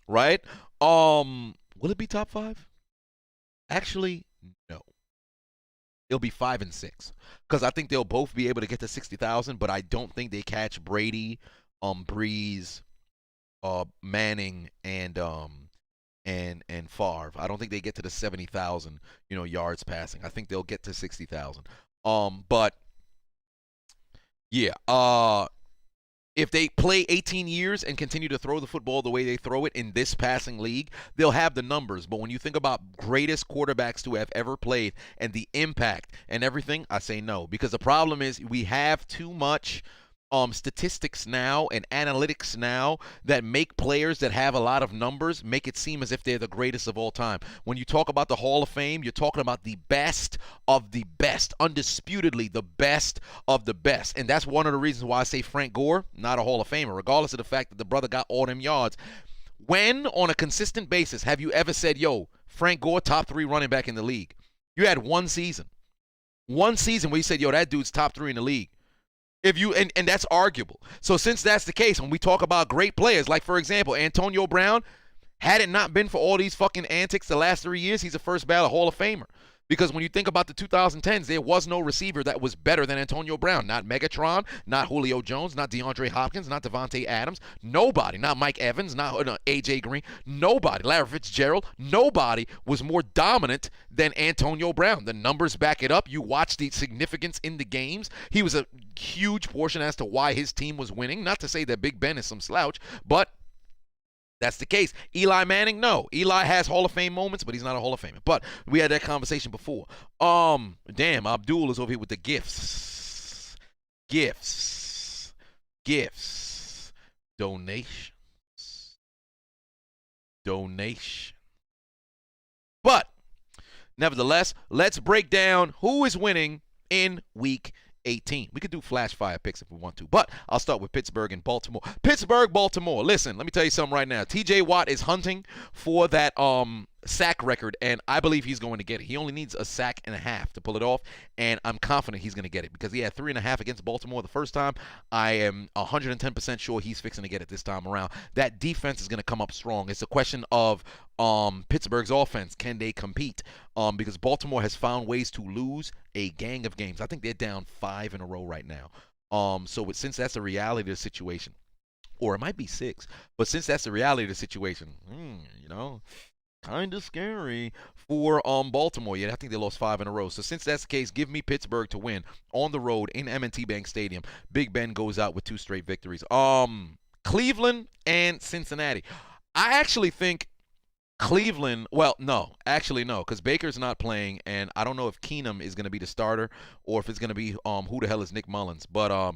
right? Will it be top 5? Actually, no. It'll be 5 and 6 because I think they'll both be able to get to 60,000, but I don't think they catch Brady, Breeze, Manning, and Favre. I don't think they get to the 70,000, yards passing. I think they'll get to 60,000. But yeah, if they play 18 years and continue to throw the football the way they throw it in this passing league, they'll have the numbers. But when you think about greatest quarterbacks to have ever played and the impact and everything, I say no. Because the problem is we have too much statistics now and analytics now that make players that have a lot of numbers make it seem as if they're the greatest of all time. When you talk about the Hall of Fame, you're talking about the best of the best, undisputedly the best of the best. And that's one of the reasons why I say Frank Gore, not a Hall of Famer, regardless of the fact that the brother got all them yards. When, on a consistent basis, have you ever said, yo, Frank Gore, top 3 running back in the league? You had one season. One season where you said, yo, that dude's top 3 in the league. If you and that's arguable. So since that's the case, when we talk about great players, like for example, Antonio Brown, had it not been for all these fucking antics the last 3 years, he's a first ballot Hall of Famer. Because when you think about the 2010s, there was no receiver that was better than Antonio Brown. Not Megatron, not Julio Jones, not DeAndre Hopkins, not Devontae Adams. Nobody. Not Mike Evans, not A.J. Green. Nobody. Larry Fitzgerald. Nobody was more dominant than Antonio Brown. The numbers back it up. You watch the significance in the games. He was a huge portion as to why his team was winning. Not to say that Big Ben is some slouch, but that's the case. Eli Manning, no. Eli has Hall of Fame moments, but he's not a Hall of Famer. But we had that conversation before. Damn, Abdul is over here with the gifts. Gifts. Donations. But, nevertheless, let's break down who is winning in Week 18. We could do flash fire picks if we want to, but I'll start with Pittsburgh and Baltimore. Pittsburgh, Baltimore. Listen, let me tell you something right now. TJ Watt is hunting for that sack record, and I believe he's going to get it. He only needs a sack and a half to pull it off, and I'm confident he's going to get it because he had 3.5 against Baltimore the first time. I am 110% sure he's fixing to get it this time around. That defense is going to come up strong. It's a question of Pittsburgh's offense. Can they compete? Because Baltimore has found ways to lose a gang of games. I think they're down 5 in a row right now. Since that's the reality of the situation, or it might be 6, but since that's the reality of the situation, kind of scary for Baltimore. Yeah, I think they lost 5 in a row. So since that's the case, give me Pittsburgh to win on the road in M&T Bank Stadium. Big Ben goes out with 2 straight victories. Cleveland and Cincinnati. I actually think Cleveland, because Baker's not playing, and I don't know if Keenum is going to be the starter or if it's going to be who the hell is Nick Mullins. But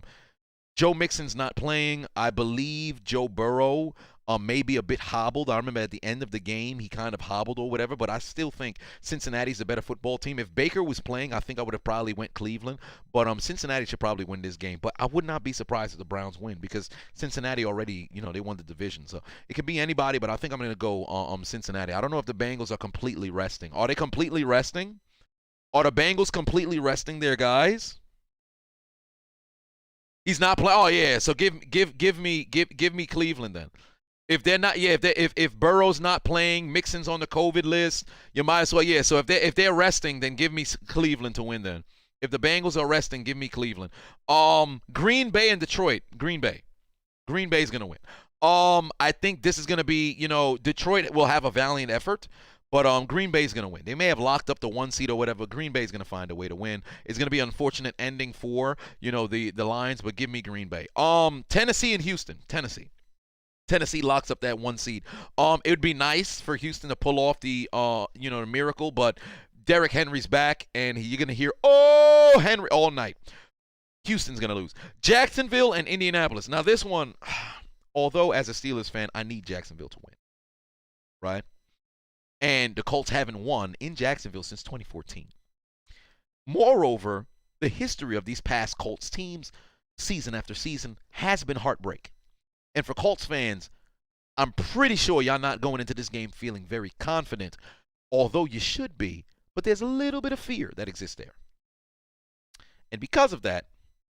Joe Mixon's not playing. I believe Joe Burrow may be a bit hobbled. I remember at the end of the game he kind of hobbled or whatever, but I still think Cincinnati's a better football team. If Baker was playing, I think I would have probably went Cleveland, but Cincinnati should probably win this game. But I would not be surprised if the Browns win because Cincinnati already, they won the division. So it could be anybody, but I think I'm going to go Cincinnati. I don't know if the Bengals are completely resting. Are they completely resting? Are the Bengals completely resting their guys? He's not playing. Oh yeah, so give me Cleveland then. If they're not, if Burrow's not playing, Mixon's on the COVID list, you might as well, So if they're resting, then give me Cleveland to win. Then, if the Bengals are resting, give me Cleveland. Green Bay and Detroit. Green Bay's gonna win. I think this is gonna be, Detroit will have a valiant effort, but Green Bay's gonna win. They may have locked up the 1 seed or whatever. Green Bay's gonna find a way to win. It's gonna be an unfortunate ending for the Lions, but give me Green Bay. Tennessee and Houston. Tennessee locks up that 1 seed. It would be nice for Houston to pull off the miracle, but Derrick Henry's back, and you're going to hear, oh, Henry, all night. Houston's going to lose. Jacksonville and Indianapolis. Now, this one, although as a Steelers fan, I need Jacksonville to win, right? And the Colts haven't won in Jacksonville since 2014. Moreover, the history of these past Colts teams, season after season, has been heartbreak. And for Colts fans, I'm pretty sure y'all not going into this game feeling very confident, although you should be, but there's a little bit of fear that exists there. And because of that,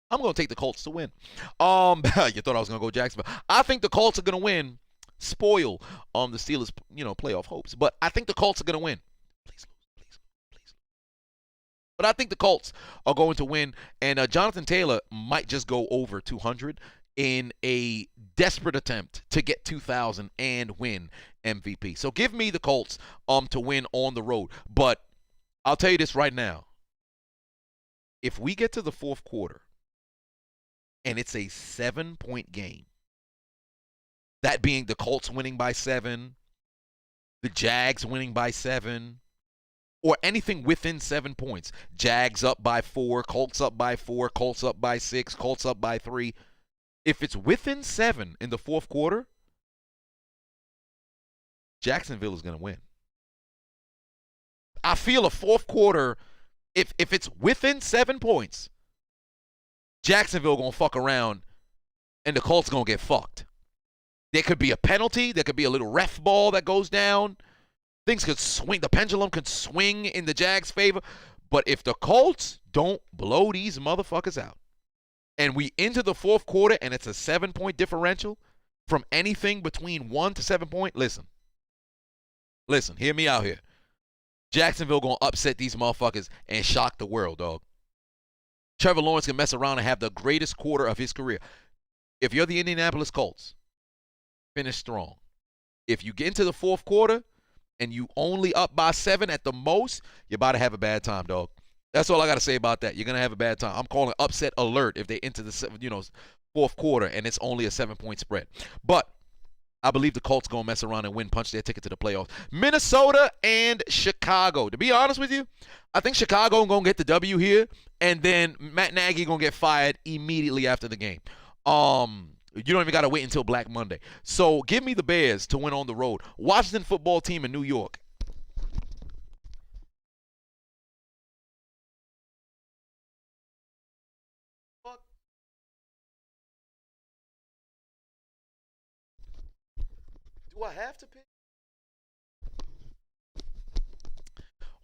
I'm going to take the Colts to win. You thought I was going to go Jacksonville. I think the Colts are going to win, spoil the Steelers, playoff hopes. But I think the Colts are going to win. Please lose. But I think the Colts are going to win, and Jonathan Taylor might just go over 200 in a desperate attempt to get 2,000 and win MVP. So give me the Colts to win on the road. But I'll tell you this right now. If we get to the fourth quarter and it's a 7-point game, that being the Colts winning by 7, the Jags winning by 7, or anything within 7 points, Jags up by 4, Colts up by 4, Colts up by 6, Colts up by 3, if it's within 7 in the fourth quarter, Jacksonville is going to win. I feel a fourth quarter, if it's within 7 points, Jacksonville going to fuck around and the Colts going to get fucked. There could be a penalty. There could be a little ref ball that goes down. Things could swing. The pendulum could swing in the Jags' favor. But if the Colts don't blow these motherfuckers out, and we into the fourth quarter and it's a 7-point differential from anything between 1 to 7 point, listen, hear me out here. Jacksonville going to upset these motherfuckers and shock the world, dog. Trevor Lawrence can mess around and have the greatest quarter of his career. If you're the Indianapolis Colts, finish strong. If you get into the fourth quarter and you only up by 7 at the most, you're about to have a bad time, dog. That's all I got to say about that. You're going to have a bad time. I'm calling upset alert if they enter the fourth quarter and it's only a 7-point spread. But I believe the Colts going to mess around and punch their ticket to the playoffs. Minnesota and Chicago. To be honest with you, I think Chicago going to get the W here, and then Matt Nagy going to get fired immediately after the game. You don't even got to wait until Black Monday. So give me the Bears to win on the road. Washington football team in New York. Do I have to pick?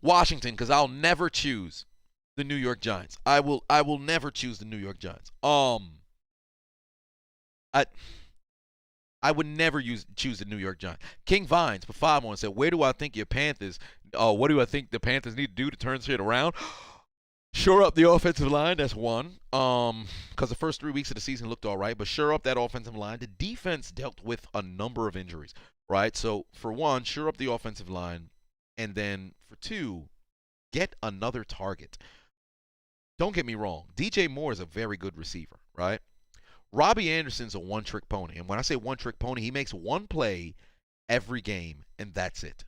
Washington, because I'll never choose the New York Giants. I will never choose the New York Giants. I would never choose the New York Giants. King Vines for 5 more said, "Where do I think your Panthers? What do I think the Panthers need to do to turn shit around? Shore up the offensive line. That's one. Because the first 3 weeks of the season looked all right, but shore up that offensive line. The defense dealt with a number of injuries, right? So for one, shore up the offensive line, and then for 2, get another target. Don't get me wrong. DJ Moore is a very good receiver, right? Robbie Anderson's a one-trick pony. And when I say one-trick pony, he makes one play every game, and that's it.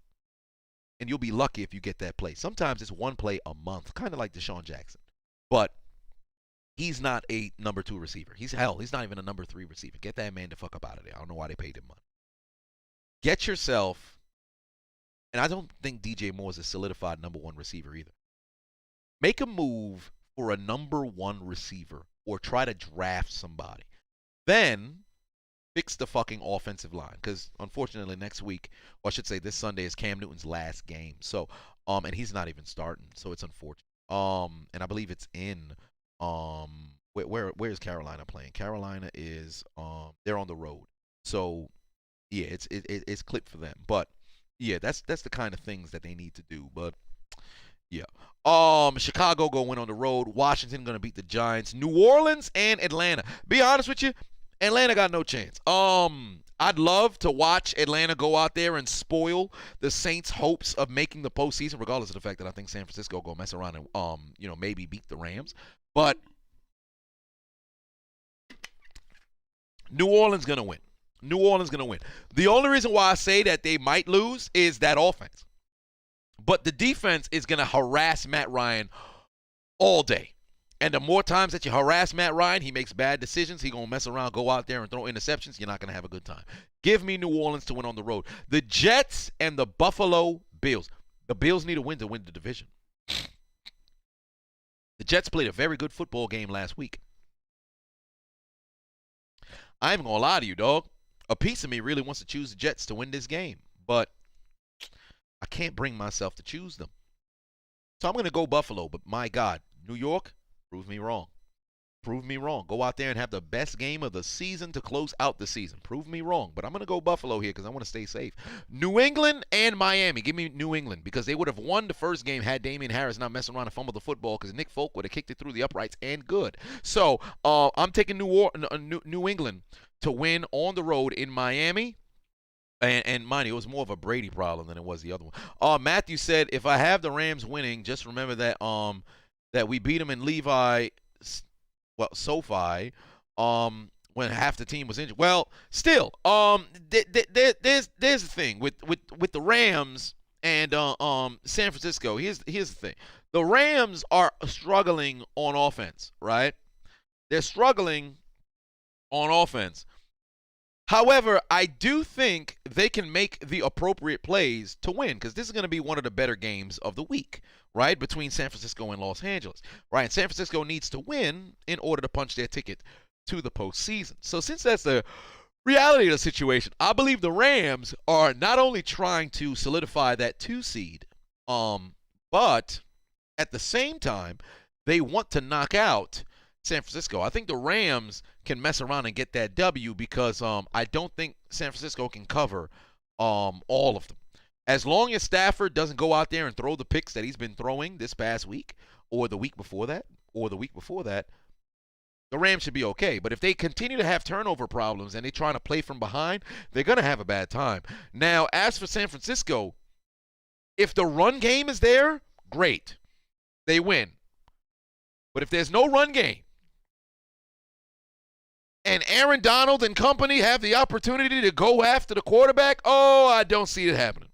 And you'll be lucky if you get that play. Sometimes it's one play a month, kind of like Deshaun Jackson. But he's not a number 2 receiver. He's not even a number 3 receiver. Get that man the fuck up out of there. I don't know why they paid him money. Get yourself, and I don't think DJ Moore is a solidified number 1 receiver either. Make a move for a number 1 receiver or try to draft somebody. Then fix the fucking offensive line, because unfortunately next week, or I should say this Sunday, is Cam Newton's last game. So, and he's not even starting, so it's unfortunate. And I believe it's in where is Carolina playing? Carolina is they're on the road. So yeah, it's clipped for them. But yeah, that's the kind of things that they need to do. But yeah. Chicago go win on the road. Washington gonna beat the Giants. New Orleans and Atlanta. Be honest with you, Atlanta got no chance. I'd love to watch Atlanta go out there and spoil the Saints' hopes of making the postseason, regardless of the fact that I think San Francisco go mess around and maybe beat the Rams. But New Orleans gonna win. New Orleans gonna win. The only reason why I say that they might lose is that offense. But the defense is going to harass Matt Ryan all day. And the more times that you harass Matt Ryan, he makes bad decisions. He's going to mess around, go out there and throw interceptions. You're not going to have a good time. Give me New Orleans to win on the road. The Jets and the Buffalo Bills. The Bills need a win to win the division. The Jets played a very good football game last week. I ain't going to lie to you, dog. A piece of me really wants to choose the Jets to win this game. But I can't bring myself to choose them. So I'm going to go Buffalo. But my God, New York, prove me wrong. Prove me wrong. Go out there and have the best game of the season to close out the season. Prove me wrong. But I'm going to go Buffalo here because I want to stay safe. New England and Miami. Give me New England because they would have won the first game had Damian Harris not messing around and fumbled the football because Nick Folk would have kicked it through the uprights and good. So I'm taking New England to win on the road in Miami. And mind you, it was more of a Brady problem than it was the other one. Matthew said, if I have the Rams winning, just remember that that we beat them in SoFi, when half the team was injured. Well, still, there's the thing with the Rams and San Francisco. Here's the thing: the Rams are struggling on offense, right? They're struggling on offense. However, I do think they can make the appropriate plays to win because this is going to be one of the better games of the week, right, between San Francisco and Los Angeles, right? And San Francisco needs to win in order to punch their ticket to the postseason. So since that's the reality of the situation, I believe the Rams are not only trying to solidify that 2 seed, but at the same time, they want to knock out San Francisco. I think the Rams can mess around and get that W because I don't think San Francisco can cover all of them. As long as Stafford doesn't go out there and throw the picks that he's been throwing this past week or the week before that, the Rams should be okay. But if they continue to have turnover problems and they're trying to play from behind, they're going to have a bad time. Now, as for San Francisco, if the run game is there, great. They win. But if there's no run game, and Aaron Donald and company have the opportunity to go after the quarterback, I don't see it happening.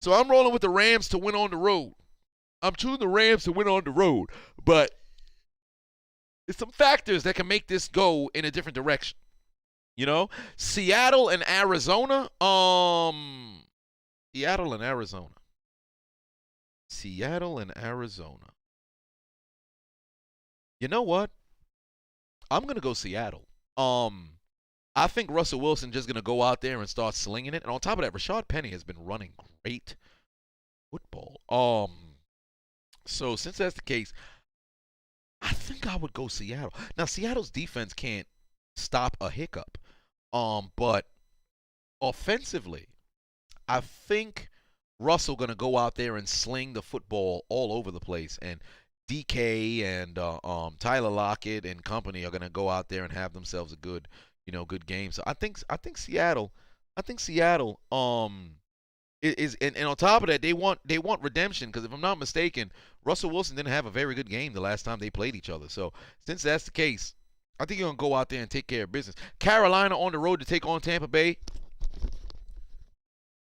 So I'm rolling with the Rams to win on the road. I'm choosing the Rams to win on the road. But there's some factors that can make this go in a different direction. You know? Seattle and Arizona. Seattle and Arizona. You know what? I'm going to go Seattle. I think Russell Wilson just going to go out there and start slinging it. And on top of that, Rashad Penny has been running great football. So since that's the case, I think I would go Seattle. Now, Seattle's defense can't stop a hiccup. But offensively, I think Russell going to go out there and sling the football all over the place. And DK and Tyler Lockett and company are going to go out there and have themselves a good game. So I think Seattle is and on top of that they want redemption because if I'm not mistaken, Russell Wilson didn't have a very good game the last time they played each other. So since that's the case, I think you're going to go out there and take care of business. Carolina on the road to take on Tampa Bay.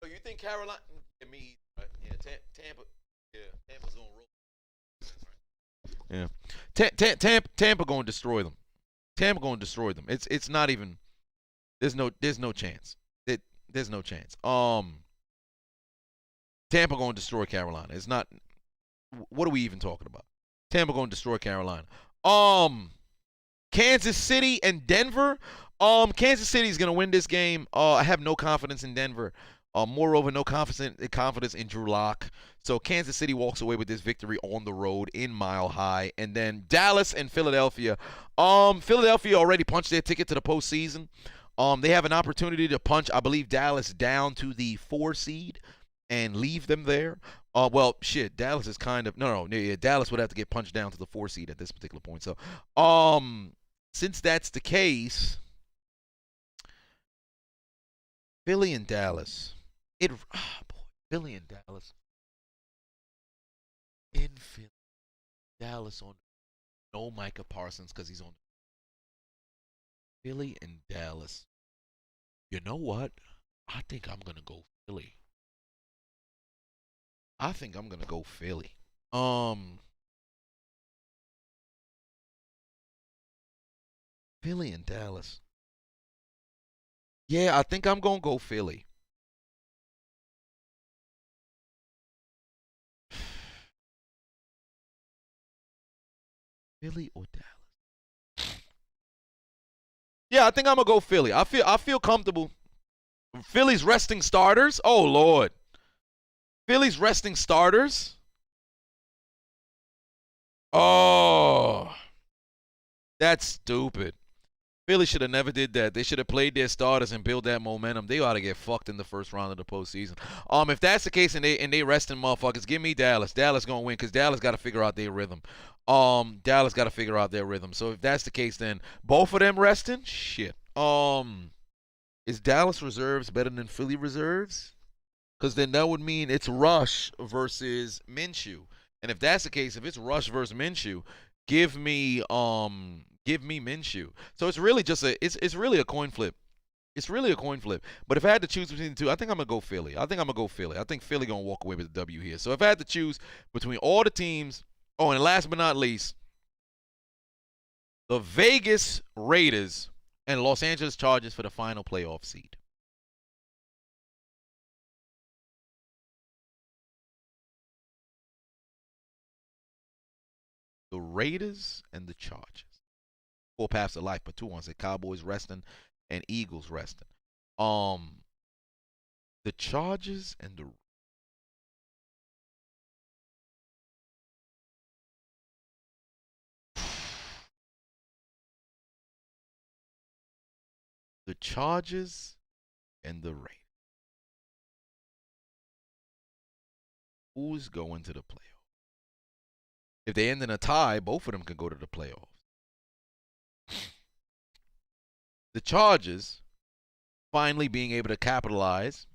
So you think Carolina? Tampa. Yeah, Tampa's going to roll. Yeah, Tampa going to destroy them. It's not even. There's no chance. There's no chance. Tampa going to destroy Carolina. It's not. What are we even talking about? Tampa going to destroy Carolina. Kansas City and Denver. Kansas City is going to win this game. I have no confidence in Denver. Moreover, no confidence in Drew Lock. So Kansas City walks away with this victory on the road in Mile High. And then Dallas and Philadelphia. Philadelphia already punched their ticket to the postseason. They have an opportunity to punch, I believe, Dallas down to the 4 seed and leave them there. Dallas is kind of Dallas would have to get punched down to the 4 seed at this particular point. So, since that's the case, Philly and Dallas. Philly and Dallas. In Philly. Dallas on no Micah Parsons because he's on Philly and Dallas. You know what? I think I'm going to go Philly. I think I'm gonna go Philly. Philly and Dallas. Yeah, I think I'm gonna go Philly. Philly or Dallas? Yeah, I think I'm gonna go Philly. I feel comfortable. Philly's resting starters. Oh Lord. Philly's resting starters. Oh, that's stupid. Philly should have never did that. They should have played their starters and built that momentum. They ought to get fucked in the first round of the postseason. If that's the case and they resting motherfuckers, give me Dallas. Dallas gonna win because Dallas got to figure out their rhythm. Dallas got to figure out their rhythm. So if that's the case, then both of them resting. Shit. Is Dallas reserves better than Philly reserves? Because then that would mean it's Rush versus Minshew. And if that's the case, if it's Rush versus Minshew, give me Minshew. So it's really just it's really a coin flip. It's really a coin flip. But if I had to choose between the two, I think I'm gonna go Philly. I think Philly gonna walk away with the W here. So if I had to choose between all the teams, and last but not least, the Vegas Raiders and Los Angeles Chargers for the final playoff seed. The Raiders and the Chargers. 4 paths of life, but 2 ones. The Cowboys resting and Eagles resting. The Chargers and the Chargers and the Raiders. Who's going to the playoffs? If they end in a tie, both of them can go to the playoffs. The Chargers finally being able to capitalize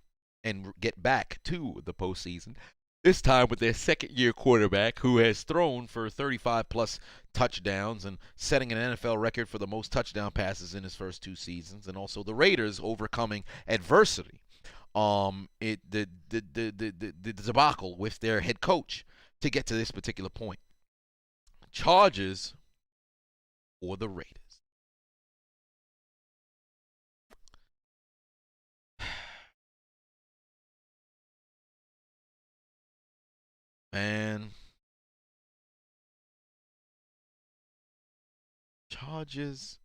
and get back to the postseason, this time with their second-year quarterback who has thrown for 35-plus touchdowns and setting an NFL record for the most touchdown passes in his first 2 seasons, and also the Raiders overcoming adversity. The debacle with their head coach to get to this particular point. Chargers or the Raiders? Man. Chargers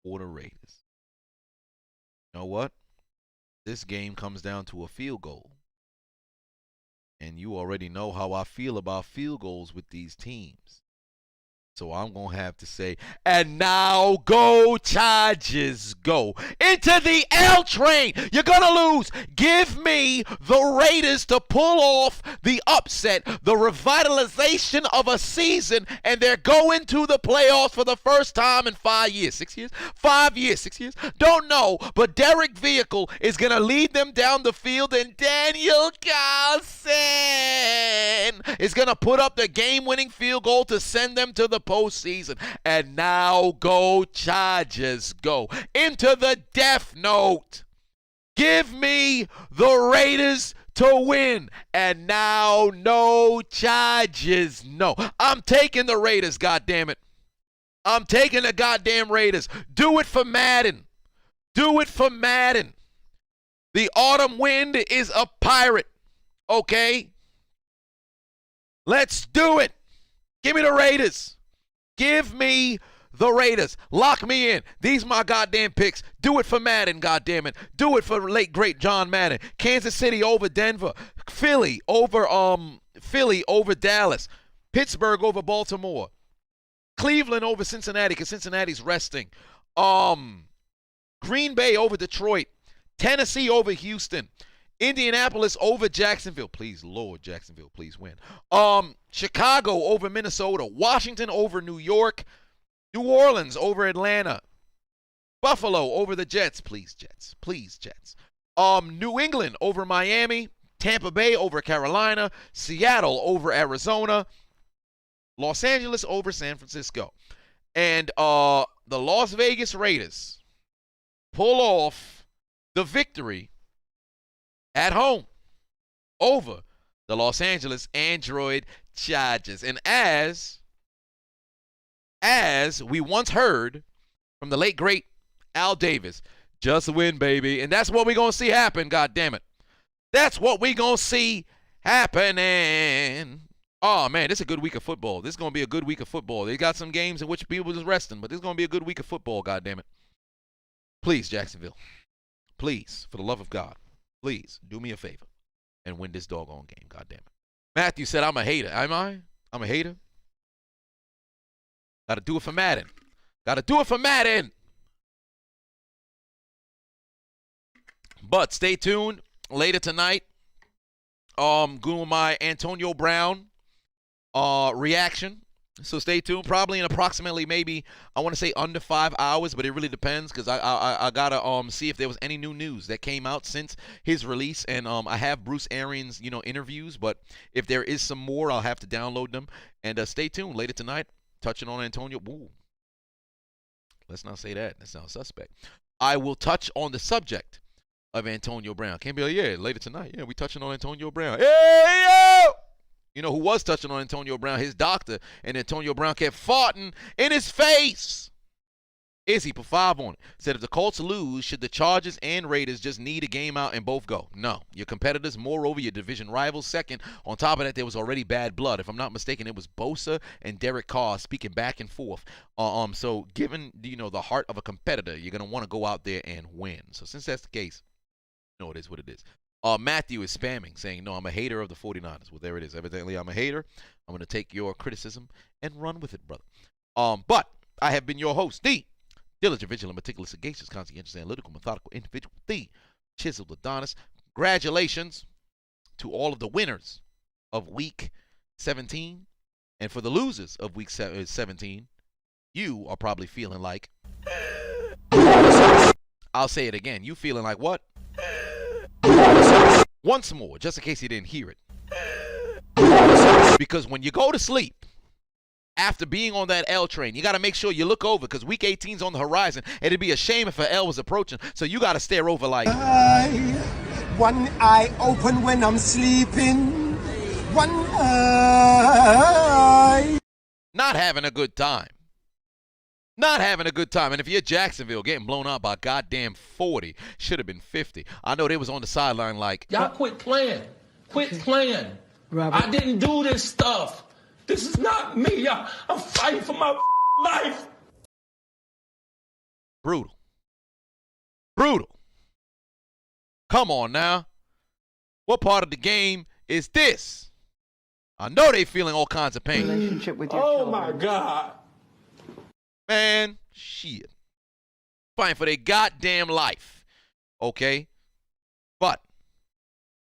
or the Raiders? You know what? This game comes down to a field goal. And you already know how I feel about field goals with these teams. So I'm going to have to say, and now go Chargers, go. Into the L train. You're going to lose. Give me the Raiders to pull off the upset, the revitalization of a season, and they're going to the playoffs for the first time in 5 years. 6 years? 5 years, 6 years? Don't know, but Derrick Vehicle is going to lead them down the field, and Daniel Carlson is going to put up the game-winning field goal to send them to the postseason. And now go Chargers, go. Into the death note. Give me the Raiders to win. And now no Chargers, no. I'm taking the Raiders, goddammit. I'm taking the goddamn Raiders. Do it for Madden. Do it for Madden. The autumn wind is a pirate. Okay? Let's do it. Give me the Raiders. Give me the Raiders. Lock me in. These my goddamn picks. Do it for Madden, goddammit. Do it for late great John Madden. Kansas City over Denver. Philly over Dallas. Pittsburgh over Baltimore. Cleveland over Cincinnati because Cincinnati's resting. Green Bay over Detroit. Tennessee over Houston. Indianapolis over Jacksonville. Please, Lord, Jacksonville, please win. Chicago over Minnesota. Washington over New York. New Orleans over Atlanta. Buffalo over the Jets. Please, Jets. Please, Jets. New England over Miami. Tampa Bay over Carolina. Seattle over Arizona. Los Angeles over San Francisco. And the Las Vegas Raiders pull off the victory at home over the Los Angeles Android Chargers. And as we once heard from the late, great Al Davis, just win, baby. And that's what we're going to see happen, God damn it. That's what we're going to see happening. Oh, man, this is a good week of football. This is going to be a good week of football. They got some games in which people just resting, but this is going to be a good week of football, God damn it. Please, Jacksonville. Please, for the love of God, please do me a favor and win this doggone game, God damn it. Matthew said I'm a hater. Am I? I'm a hater? Got to do it for Madden. Got to do it for Madden. But stay tuned. Later tonight, doing my Antonio Brown reaction. So stay tuned. Probably in approximately maybe, I want to say under 5 hours, but it really depends because I got to see if there was any new news that came out since his release. And I have Bruce Arians, interviews, but if there is some more, I'll have to download them. And stay tuned. Later tonight, touching on Antonio. Ooh. Let's not say that. That sounds suspect. I will touch on the subject of Antonio Brown. Can't be like, yeah, later tonight. Yeah, we touching on Antonio Brown. Hey, yo! You know who was touching on Antonio Brown? His doctor. And Antonio Brown kept farting in his face. Izzy put 5 on it. Said if the Colts lose, should the Chargers and Raiders just need a game out and both go? No. Your competitors, moreover, your division rivals. Second, on top of that, there was already bad blood. If I'm not mistaken, it was Bosa and Derrick Carr speaking back and forth. So given, the heart of a competitor, you're going to want to go out there and win. So since that's the case, it is what it is. Matthew is spamming, saying, no, I'm a hater of the 49ers. Well, there it is. Evidently, I'm a hater. I'm going to take your criticism and run with it, brother. But I have been your host, the diligent, vigilant, meticulous, sagacious, conscientious, analytical, methodical individual, the Chiseled Adonis. Congratulations to all of the winners of Week 17. And for the losers of Week 17, you are probably feeling like, I'll say it again, you feeling like what? Once more, just in case you didn't hear it. Because when you go to sleep, after being on that L train, you got to make sure you look over because Week 18's on the horizon. And it'd be a shame if an L was approaching. So you got to stare over like. One eye open when I'm sleeping. One eye. Not having a good time. Not having a good time. And if you're Jacksonville getting blown out by goddamn 40, should have been 50. I know they was on the sideline like. Y'all quit playing. Quit playing. Robert. I didn't do this stuff. This is not me. I'm fighting for my life. Brutal. Brutal. Come on now. What part of the game is this? I know they feeling all kinds of pain. Relationship with your children. My God. Man, shit. Fighting for their goddamn life. Okay? But,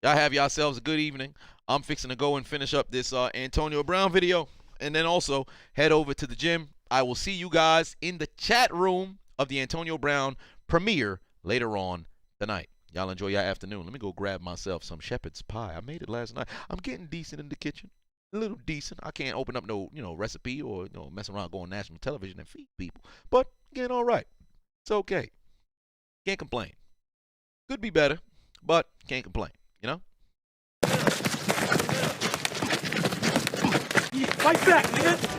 y'all have yourselves a good evening. I'm fixing to go and finish up this Antonio Brown video. And then also head over to the gym. I will see you guys in the chat room of the Antonio Brown premiere later on tonight. Y'all enjoy your afternoon. Let me go grab myself some shepherd's pie. I made it last night. I'm getting decent in the kitchen. A little decent. I can't open up no, recipe or, mess around going national television and feed people. But getting all right. It's okay. Can't complain. Could be better, but can't complain, Fight back, nigga!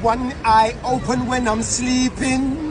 One eye open when I'm sleeping.